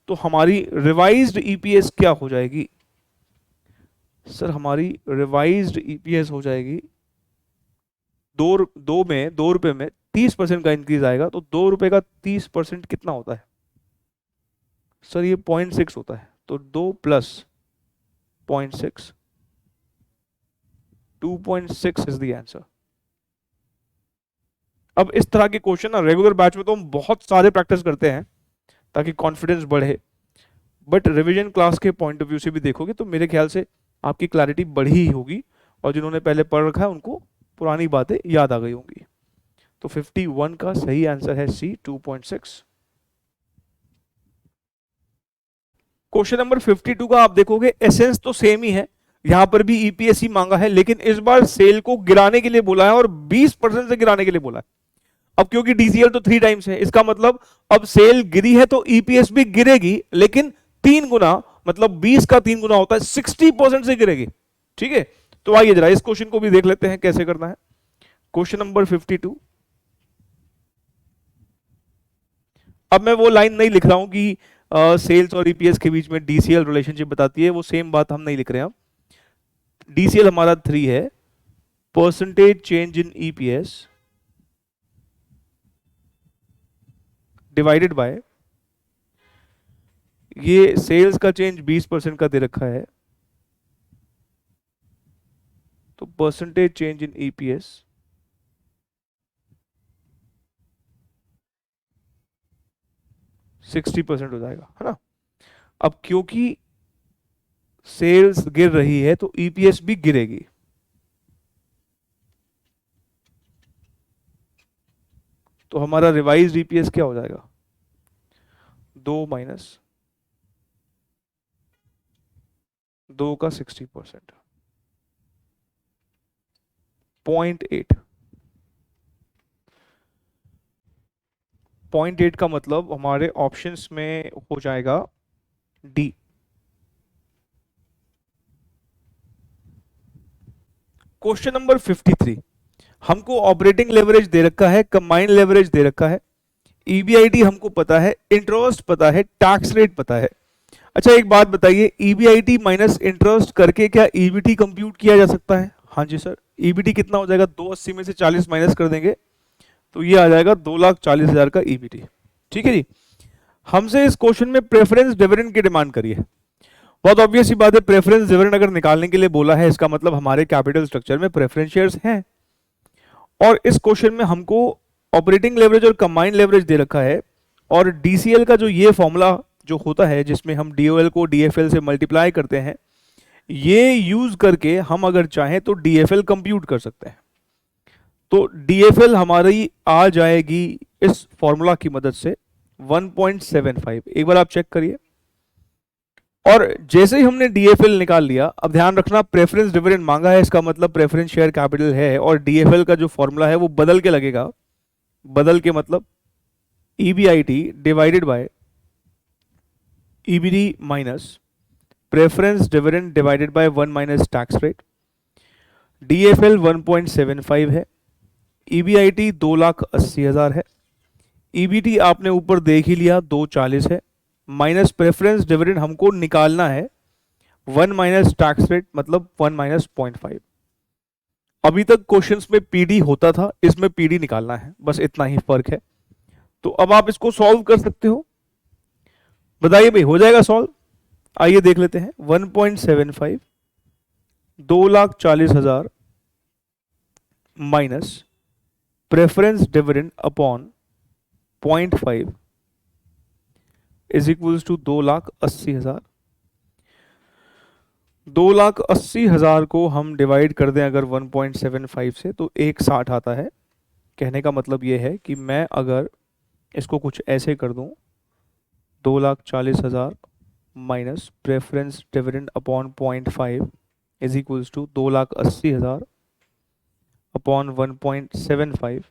तो हमारी रिवाइज्ड EPS क्या हो जाएगी। सर हमारी रिवाइज्ड EPS हो जाएगी 2 रुपए में 30% का इंक्रीज आएगा, तो 2 रुपए का 30% कितना होता है। सर ये 0.6 होता है, तो 2 प्लस 0.6 2.6 इज द आंसर। अब इस तरह के क्वेश्चन ना रेगुलर बैच में तो हम बहुत सारे प्रैक्टिस करते हैं ताकि कॉन्फिडेंस बढ़े, बट रिवीजन क्लास के पॉइंट ऑफ व्यू से भी देखोगे तो मेरे ख्याल से आपकी क्लैरिटी बढ़ी ही होगी, और जिन्होंने पहले पढ़ रखा है उनको पुरानी बातें याद आ गई होंगी। तो 51 का सही आंसर है सी, 2.6। क्वेश्चन नंबर 52 का आप देखोगे एसेंस तो सेम ही है, यहां पर भी EPS ही मांगा है, लेकिन इस बार सेल को गिराने के लिए बोला है और 20% से गिराने के लिए बोला है। अब क्योंकि DCL तो 3 टाइम्स है, इसका मतलब अब सेल गिरी है तो EPS भी गिरेगी, लेकिन 3 गुना, मतलब 20 का 3 गुना होता है, 60% से गिरेगी। ठीक है, तो आइए जरा इस क्वेश्चन को भी देख लेते हैं कैसे करना है। Question number 52। अब मैं वो लाइन नहीं लिख रहा हूं कि सेल्स और EPS के बीच में DCL रिलेशनशिप बताती है, वो सेम बात हम नहीं लिख रहे हैं। DCL हमारा 3 है, percentage change in EPS divided bye, ये सेल्स का चेंज 20% का दे रखा है, तो परसेंटेज चेंज इन EPS 60% हो जाएगा, है ना। अब क्योंकि सेल्स गिर रही है तो EPS भी गिरेगी, तो हमारा रिवाइज्ड EPS क्या हो जाएगा, 2 माइनस 2 का 60%, 0.8। 0.8 का मतलब हमारे ऑप्शंस में हो जाएगा डी। क्वेश्चन नंबर 53, हमको ऑपरेटिंग लेवरेज दे रखा है, कंबाइंड लेवरेज दे रखा है, EBIT हमको पता है, इंटरेस्ट पता है, टैक्स रेट पता है। अच्छा एक बात बताइए, ईबीआईटी माइनस इंटरेस्ट करके क्या ईबीटी कंप्यूट किया जा सकता है? हाँ जी सर। ईबीटी कितना हो जाएगा? 280 में से 40 माइनस कर देंगे तो ये आ जाएगा 2,40,000 का ईबीटी। ठीक है जी। हमसे इस क्वेश्चन में प्रेफरेंस डिविडेंड की डिमांड करी है। बहुत ऑब्वियस सी बात है, प्रेफरेंस डिविडेंड अगर निकालने के लिए बोला है इसका मतलब हमारे कैपिटल स्ट्रक्चर में प्रेफरेंस शेयर्स हैं। और इस क्वेश्चन में हमको ऑपरेटिंग लेवरेज और कंबाइंड लेवरेज दे रखा है, और डीसीएल का जो ये फॉर्मूला जो होता है जिसमें हम डीओएल को डीएफएल से मल्टीप्लाई करते हैं, ये यूज करके हम अगर चाहें तो डीएफएल कंप्यूट कर सकते हैं। तो डीएफएल हमारी आ जाएगी इस फॉर्मूला की मदद से 1.75। एक बार आप चेक करिए। और जैसे ही हमने डीएफएल निकाल लिया, अब ध्यान रखना प्रेफरेंस डिविडेंड मांगा है, इसका मतलब प्रेफरेंस शेयर कैपिटल है, और डीएफएल का जो फॉर्मूला है वो बदल के लगेगा। बदल के मतलब EBIT divided by EBD minus preference dividend divided by 1 minus tax rate. DFL 1.75 है, ईबीआईटी 2,80,000 है, ईबीटी आपने ऊपर देख ही लिया 240 है, माइनस प्रेफरेंस डिविडेंड हमको निकालना है 1 माइनस टैक्स रेट मतलब 1 माइनस 0.5। अभी तक क्वेश्चंस में पीडी होता था, इसमें पीडी निकालना है, बस इतना ही फर्क है। तो अब आप इसको सॉल्व कर सकते हो। बताइए भाई, हो जाएगा सॉल्व? आइए देख लेते हैं। 1.75 2,40,000 minus preference dividend upon 0.5 is equals to 2,80,000। 2,80,000 को हम डिवाइड कर दें अगर 1.75 से तो 160 आता है। कहने का मतलब ये है कि मैं अगर इसको कुछ ऐसे कर दूं, 2,40,000 minus preference dividend upon 0.5 is equals to 2,80,000 upon 1.75,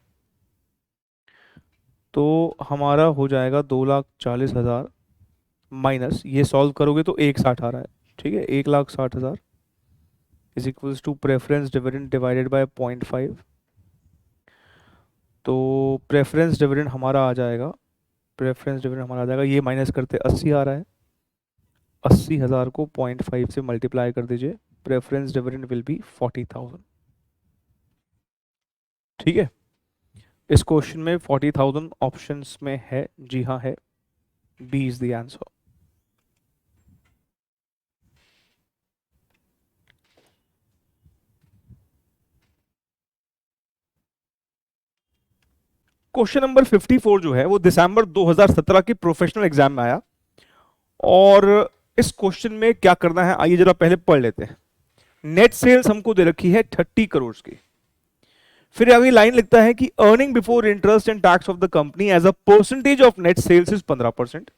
तो हमारा हो जाएगा 2,40,000 माइनस, ये सॉल्व करोगे तो 160 आ रहा है। ठीक है, 1,60,000 is equals to preference dividend divided by 0.5। तो प्रेफरेंस डिविडेंड हमारा आ जाएगा, ये माइनस करते 80 आ रहा है। 80,000 को 0.5 से मल्टीप्लाई कर दीजिए, प्रेफरेंस डिविडेंड विल बी 40,000। ठीक है, इस क्वेश्चन में 40,000 ऑप्शंस में है। जी हाँ है, B is the answer. Question number 54 जो है वो दिसंबर 2017 की प्रोफेशनल एग्जाम में आया, और इस क्वेश्चन में क्या करना है आइए जरा पहले पढ़ लेते हैं। नेट सेल्स हमको दे रखी है 30 करोड़ की। फिर अगली लाइन लिखता है कि earning before interest and tax of the company as a percentage of net sales is 15%।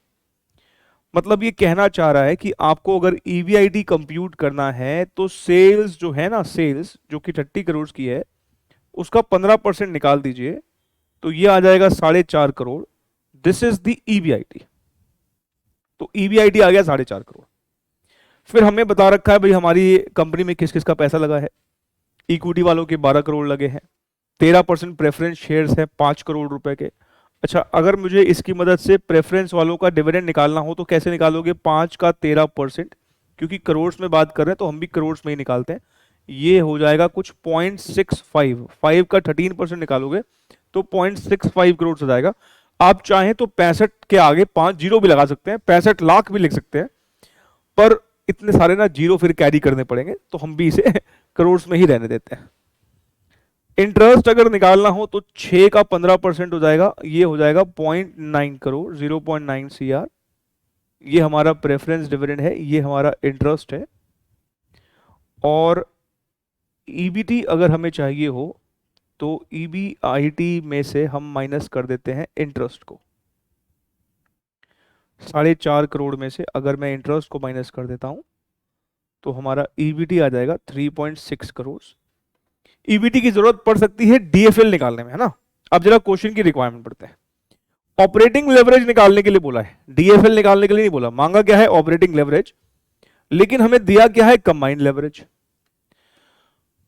मतलब ये कहना चाह रहा है कि आपको अगर ईवीआईटी कंप्यूट करना है तो सेल्स जो है ना, सेल्स जो कि 30 करोड़ की है उसका 15% निकाल दीजिए, तो ये आ जाएगा 4.5 crore. This is the EBIT. तो ईवीआईटी आ गया 4.5 करोड़। फिर हमें बता रखा है भाई हमारी कंपनी में किस किस का पैसा लगा है। इक्विटी वालों के 12 करोड़ लगे हैं, 13% प्रेफरेंस शेयर्स है 5 करोड़ रुपए के। अच्छा, अगर मुझे इसकी मदद से प्रेफरेंस वालों का डिविडेंड निकालना हो तो कैसे निकालोगे? 5 का 13%, क्योंकि करोड़ में बात कर रहे हैं तो हम भी करोड़ में ही निकालते हैं। ये हो जाएगा कुछ 0.65, 5 का 13% निकालोगे तो 0.65 करोड़ हो जाएगा। आप चाहें तो 65 के आगे 5 जीरो भी लगा सकते हैं, 65 लाख भी लिख सकते हैं, पर इतने सारे ना जीरो फिर कैरी करने पड़ेंगे, तो हम भी इसे करोड़ में ही रहने देते हैं। इंटरेस्ट अगर निकालना हो तो 6 का 15% हो जाएगा, ये हो जाएगा 0.9 करोड़, 0.9 CR। ये हमारा प्रेफरेंस डिविडेंड है, ये हमारा इंटरेस्ट है। और ईबीटी अगर हमें चाहिए हो तो ईबीआईटी में से हम माइनस कर देते हैं इंटरेस्ट को। 4.5 करोड़ में से अगर मैं इंटरेस्ट को माइनस कर देता हूं तो हमारा ईबीटी आ जाएगा 3.6 करोड़। ईबीटी की जरूरत पड़ सकती है डीएफएल निकालने में, है ना। अब जरा क्वेश्चन की रिक्वायरमेंट पढ़ते हैं। ऑपरेटिंग लेवरेज निकालने के लिए बोला है, डीएफएल निकालने के लिए नहीं बोला। मांगा क्या है? ऑपरेटिंग लेवरेज, लेकिन हमें दिया क्या है? Combined leverage.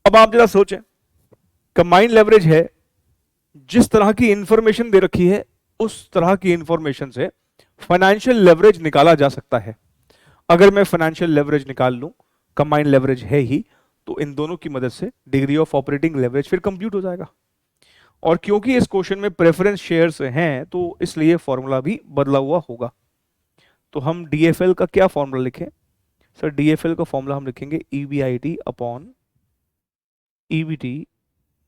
अब आप जरा सोचें, कंबाइंड लेवरेज है, जिस तरह की इंफॉर्मेशन दे रखी है उस तरह की इंफॉर्मेशन से फाइनेंशियल लेवरेज निकाला जा सकता है। अगर मैं फाइनेंशियल लेवरेज निकाल लूं, कंबाइंड लेवरेज है ही, तो इन दोनों की मदद से डिग्री ऑफ ऑपरेटिंग लेवरेज फिर कंप्यूट हो जाएगा। और क्योंकि इस क्वेश्चन में प्रेफरेंस शेयर्स हैं तो इसलिए फॉर्मूला भी बदला हुआ होगा। तो हम डीएफएल का क्या फॉर्मूला लिखें सर? डीएफएल का फॉर्मूला हम लिखेंगे EBIT upon EBT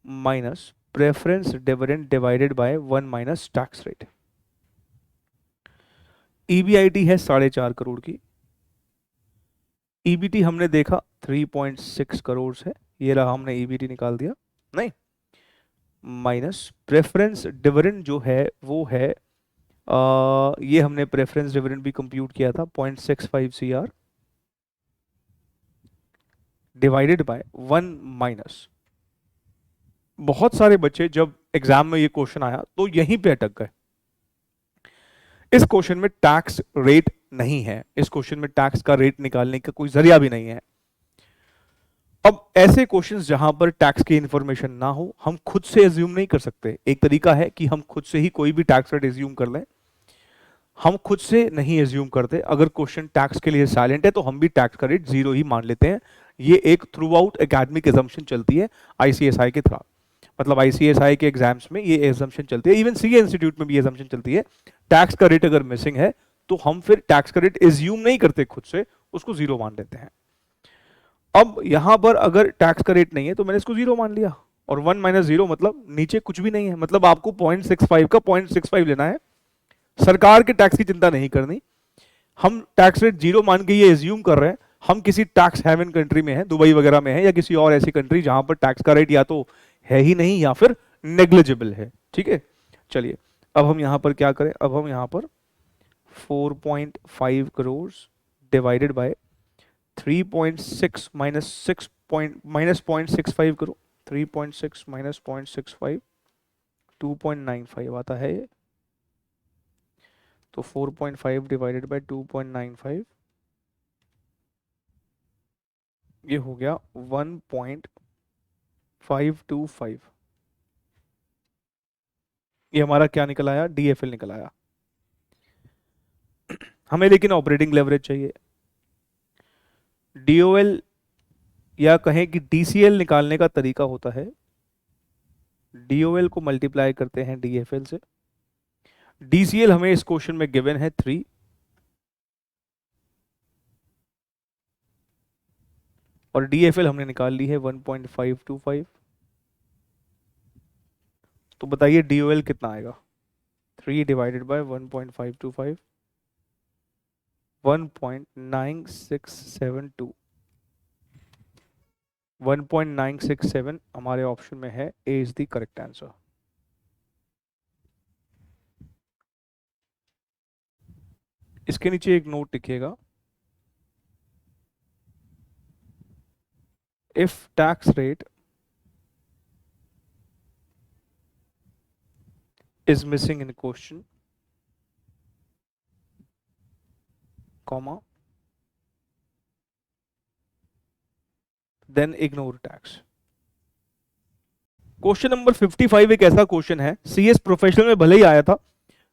minus preference dividend divided by 1 minus tax rate. EBIT है 4.5 करोड़ की, ईबीटी हमने देखा 3.6 करोड़ है, ये रहा, हमने ईबीटी निकाल दिया, नहीं, माइनस प्रेफरेंस डिविडेंड जो है वो है ये हमने प्रेफरेंस डिविडेंड भी कंप्यूट किया था 0.65 सीआर डिवाइडेड बाय 1 माइनस। बहुत सारे बच्चे जब एग्जाम में ये क्वेश्चन आया तो यहीं पे अटक गए। इस क्वेश्चन में टैक्स रेट नहीं है, इस क्वेश्चन में टैक्स का रेट निकालने का कोई जरिया भी नहीं है। अब ऐसे क्वेश्चंस जहां पर टैक्स की इंफॉर्मेशन ना हो, हम खुद से एज्यूम नहीं कर सकते। एक तरीका है कि हम खुद से ही कोई भी टैक्स रेट एज्यूम कर लें, हम खुद से नहीं एज्यूम करते। अगर क्वेश्चन टैक्स के लिए साइलेंट है तो हम भी टैक्स का रेट 0 ही मान लेते हैं। ये एक थ्रू आउट एकेडमिक एजम्पशन चलती है आईसीएसआई के थ्रू, मतलब आईसीएसआई के एग्जाम्स में ये एजम्पशन चलती है, इवन सीए इंस्टीट्यूट में भी एजम्पशन चलती है। टैक्स का रेट अगर मिसिंग है तो हम फिर टैक्स का रेट एज्यूम नहीं करते खुद से, उसको 0 मान लेते हैं। अब यहां पर अगर टैक्स का रेट नहीं है तो मैंने इसको 0 मान लिया, और 1 माइनस 0 मतलब नीचे कुछ भी नहीं है, मतलब आपको 0.65 का 0.65 लेना है, सरकार के टैक्स की चिंता नहीं करनी। हम टैक्स रेट 0 मान के ये एज्यूम कर रहे हैं हम किसी टैक्स हेवन कंट्री में हैं, दुबई वगैरह में है, या किसी और ऐसी कंट्री जहां पर टैक्स का रेट या तो है ही नहीं या फिर नेग्लिजिबल है। ठीक है, चलिए अब हम यहां पर क्या करें, अब हम यहां पर 4.5 करोड़ डिवाइडेड बाय 3.6 माइनस 0.65 करो, 3.6 माइनस 0.65 2.95 आता है ये, तो 4.5 डिवाइडेड बाय 2.95 ये हो गया 1.525। ये हमारा क्या निकल आया? डीएफएल निकल आया। हमें लेकिन ऑपरेटिंग लेवरेज चाहिए। डीओएल या कहें कि डीसीएल निकालने का तरीका होता है, डीओएल को मल्टीप्लाई करते हैं डीएफएल से। डीसीएल हमें इस क्वेश्चन में गिवन है 3, और डीएफएल हमने निकाल ली है 1.525। तो बताइए डीओएल कितना आएगा? 3 डिवाइडेड बाय 1.525 1.9672, 1.967 हमारे ऑप्शन में है, ए इज द करेक्ट आंसर। इसके नीचे एक नोट लिखिएगा, if tax rate is missing in question, comma, then ignore tax। Question number 55 एक ऐसा क्वेश्चन है, सीएस प्रोफेशनल में भले ही आया था,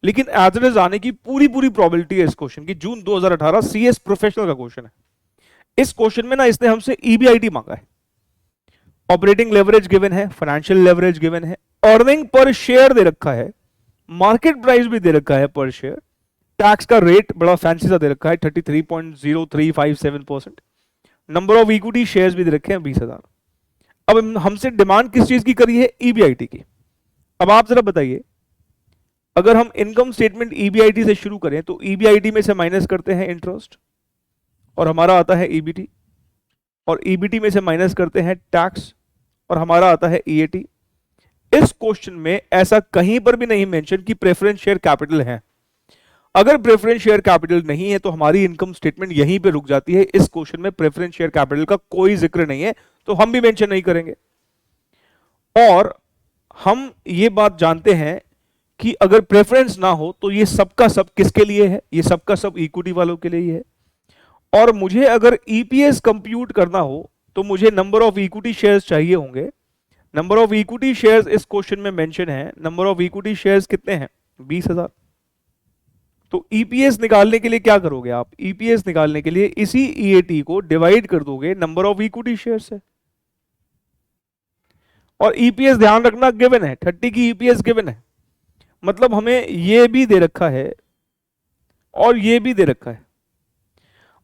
लेकिन एज इट इज आने की पूरी प्रोबेबिलिटी है इस क्वेश्चन की। जून 2018 सीएस प्रोफेशनल का क्वेश्चन है। इस क्वेश्चन में ना इसने हमसे ईबीआईटी मांगा है, ऑपरेटिंग लेवरेज गिवन है, फाइनेंशियल लेवरेज गिवन है, अर्निंग पर शेयर दे रखा है, मार्केट प्राइस भी दे रखा है पर शेयर, टैक्स का रेट बड़ा फैंसी सा दे रखा है 33.0357%, नंबर ऑफ इक्विटी शेयर्स भी दे रखे हैं 20,000। अब हमसे डिमांड किस चीज की करी है? ईबीआईटी की। अब आप जरा बताइए, अगर हम इनकम स्टेटमेंट ईबीआईटी से शुरू करें तो ईबीआईटी में से माइनस करते हैं इंटरेस्ट और हमारा आता है ईबीटी, और ईबीटी में से माइनस करते हैं टैक्स और हमारा आता है ईएटी। इस क्वेश्चन में ऐसा कहीं पर भी नहीं मेंशन कि प्रेफरेंस शेयर कैपिटल है। अगर प्रेफरेंस शेयर कैपिटल नहीं है तो हमारी इनकम स्टेटमेंट यहीं पे रुक जाती है। इस क्वेश्चन में प्रेफरेंस शेयर कैपिटल का कोई जिक्र नहीं है, तो हम भी मेंशन नहीं करेंगे। और हम ये बात जानते हैं कि अगर प्रेफरेंस ना हो तो ये सबका सब किसके लिए है? ये सबका सब इक्विटी वालों के लिए ही है। और मुझे अगर ईपीएस कंप्यूट करना हो तो मुझे नंबर ऑफ इक्विटी शेयर्स चाहिए होंगे। नंबर ऑफ इक्विटी शेयर्स इस क्वेश्चन में मेंशन है, नंबर ऑफ इक्विटी शेयर्स कितने हैं? 20,000। तो ईपीएस निकालने के लिए क्या करोगे आप? ईपीएस निकालने के लिए इसी ईएटी को डिवाइड कर दोगे नंबर ऑफ इक्विटी शेयर से। और ईपीएस ध्यान रखना गिवन है, 30 की ईपीएस गिवन है, मतलब हमें ये भी दे रखा है और ये भी दे रखा है।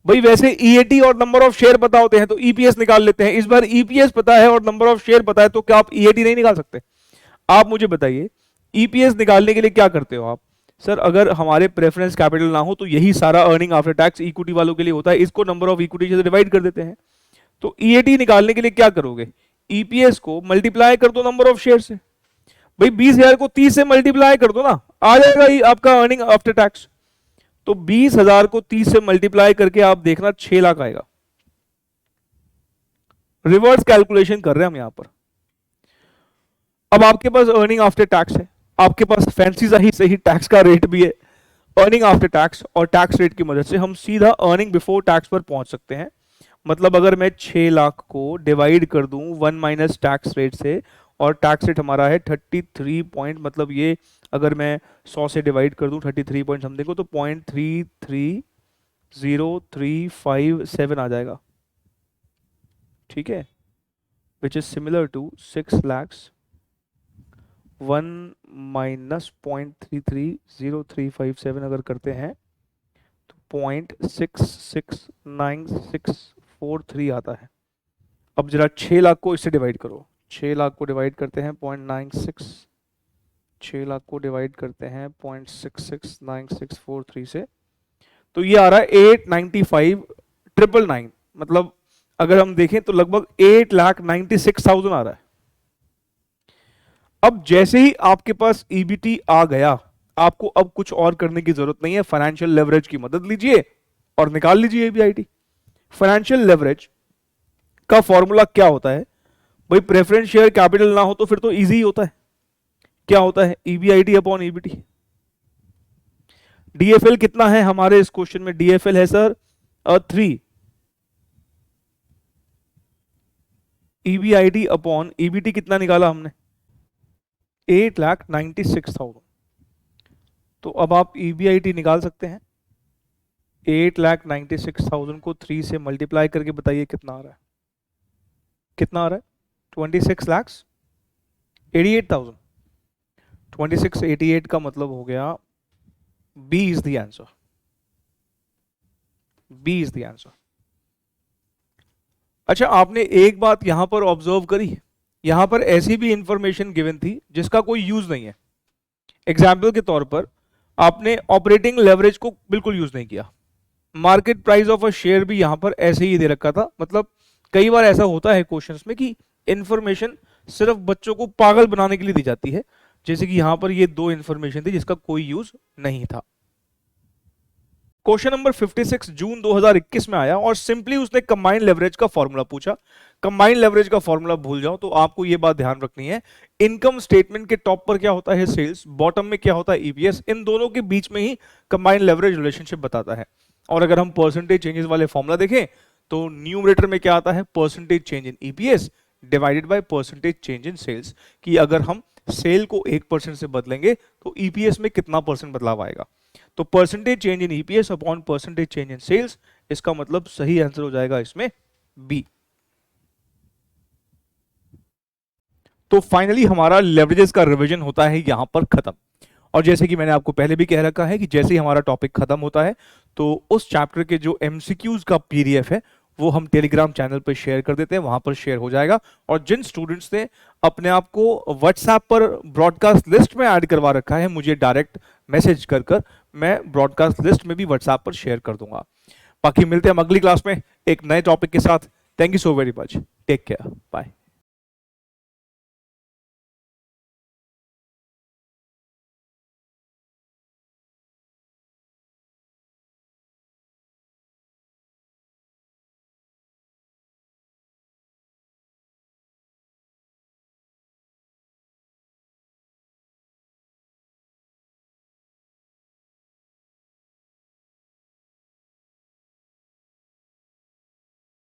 भाई वैसे ईएटी और नंबर ऑफ शेयर पता होते हैं तो ईपीएस निकाल लेते हैं, इस बार ईपीएस पता है और नंबर ऑफ शेयर पता है, तो क्या आप ईएटी नहीं निकाल सकते? आप मुझे बताइए, ईपीएस निकालने के लिए क्या करते हो आप? सर अगर हमारे प्रेफरेंस कैपिटल ना हो तो यही सारा अर्निंग आफ्टर टैक्स इक्विटी वालों के लिए होता है, इसको नंबर ऑफ इक्विटी से डिवाइड कर देते हैं। तो ईएटी निकालने के लिए क्या करोगे? ईपीएस को मल्टीप्लाई कर दो नंबर ऑफ शेयर से। भाई 20,000 को 30 से मल्टीप्लाई कर दो ना, आ जाएगा ही आपका अर्निंग आफ्टर टैक्स। तो 20,000 को 30 से मल्टीप्लाई करके आप देखना 6 लाख आएगा। रिवर्स कैलकुलेशन कर रहे हैं हम यहां पर। अब आपके पास अर्निंग आफ्टर टैक्स है, आपके पास फैंसी सही टैक्स का रेट भी है। अर्निंग आफ्टर टैक्स और टैक्स रेट की मदद से हम सीधा अर्निंग बिफोर टैक्स पर पहुंच सकते हैं। मतलब अगर मैं 6 लाख को डिवाइड कर दूं 1 माइनस टैक्स रेट से, और टैक्स रेट हमारा है 33 पॉइंट, मतलब ये अगर मैं 100 से डिवाइड कर दूं 33 पॉइंट समथिंग को, तो 0.33035 आ जाएगा। ठीक है, which is similar to 6 lakhs 1 minus 0.330357 अगर करते हैं तो 0.669643 आता है। अब जरा 6 लाख को इससे डिवाइड करो, 6 लाख को डिवाइड करते हैं 0.96, 6 लाख को डिवाइड करते हैं 0.669643 से, तो ये आ रहा है 895,999, मतलब अगर हम देखें तो लगभग 8,96,000 आ रहा है। अब जैसे ही आपके पास ईबीटी आ गया, आपको अब कुछ और करने की जरूरत नहीं है, फाइनेंशियल लेवरेज की मदद लीजिए और निकाल लीजिए ईबीआईटी। फाइनेंशियल लेवरेज का फॉर्मूला क्या होता है? भाई प्रेफरेंस शेयर कैपिटल ना हो तो फिर तो इजी ही होता है। क्या होता है? EBIT upon EBT. डीएफएल कितना है हमारे इस क्वेश्चन में? डीएफएल है सर 3। ईबीआईटी अपॉन ईबीटी कितना निकाला हमने? 8,96,000। तो अब आप ईबीआईटी निकाल सकते हैं। 8,96,000 को 3 से मल्टीप्लाई करके बताइए कितना आ रहा है? कितना आ रहा है? 26,88,000। 2688 का मतलब हो गया B is the answer. B is the answer. अच्छा, आपने एक बात यहां पर ऑब्जर्व करी, यहां पर ऐसी भी इंफॉर्मेशन गिवन थी जिसका कोई यूज नहीं है। एग्जाम्पल के तौर पर आपने ऑपरेटिंग लेवरेज को बिल्कुल यूज नहीं किया। Market price of a share भी यहां पर ऐसे ही दे रखा था। मतलब कई बार ऐसा होता है क्वेश्चंस में कि इंफॉर्मेशन सिर्फ बच्चों को पागल बनाने के लिए दी जाती है, जैसे कि यहां पर ये 2 इंफॉर्मेशन थी जिसका कोई यूज नहीं था। क्वेश्चन नंबर 56 जून 2021 में आया और सिंपली उसने कंबाइंड लेवरेज का फॉर्मूला पूछा। कंबाइंड लेवरेज का फॉर्मूला भूल जाओ तो आपको यह बात ध्यान रखनी है, इनकम स्टेटमेंट के टॉप पर क्या होता है? सेल्स, बॉटम में क्या होता है? ईपीएस। इन दोनों के बीच में ही कंबाइंड लेवरेज रिलेशनशिप बताता है। और अगर हम परसेंटेज चेंजेस वाले फॉर्मूला देखें तो न्यूमरेटर में क्या आता है? Percentage change in EPS divided by percentage change in sales, कि अगर हम सेल को 1% से बदलेंगे तो ईपीएस में कितना परसेंट बदलाव आएगा। तो percentage change in EPS upon percentage change in sales, इसका मतलब सही आंसर हो जाएगा इसमें बी। तो फाइनली हमारा लेवरेजेस का रिवीजन होता है यहां पर खत्म। और जैसे कि मैंने आपको पहले भी कह रखा है कि जैसे ही हमारा टॉपिक खत्म होता है तो उस चैप्टर के जो एमसीक्यूज का पीडीएफ है वो हम टेलीग्राम चैनल पर शेयर कर देते हैं, वहां पर शेयर हो जाएगा। और जिन स्टूडेंट्स ने अपने आप को व्हाट्सएप पर ब्रॉडकास्ट लिस्ट में ऐड करवा रखा है, मुझे डायरेक्ट मैसेज कर कर मैं ब्रॉडकास्ट लिस्ट में भी व्हाट्सएप पर शेयर कर दूंगा। बाकी मिलते हैं हम अगली क्लास में एक नए टॉपिक के साथ। Thank you so very much, take care, bye.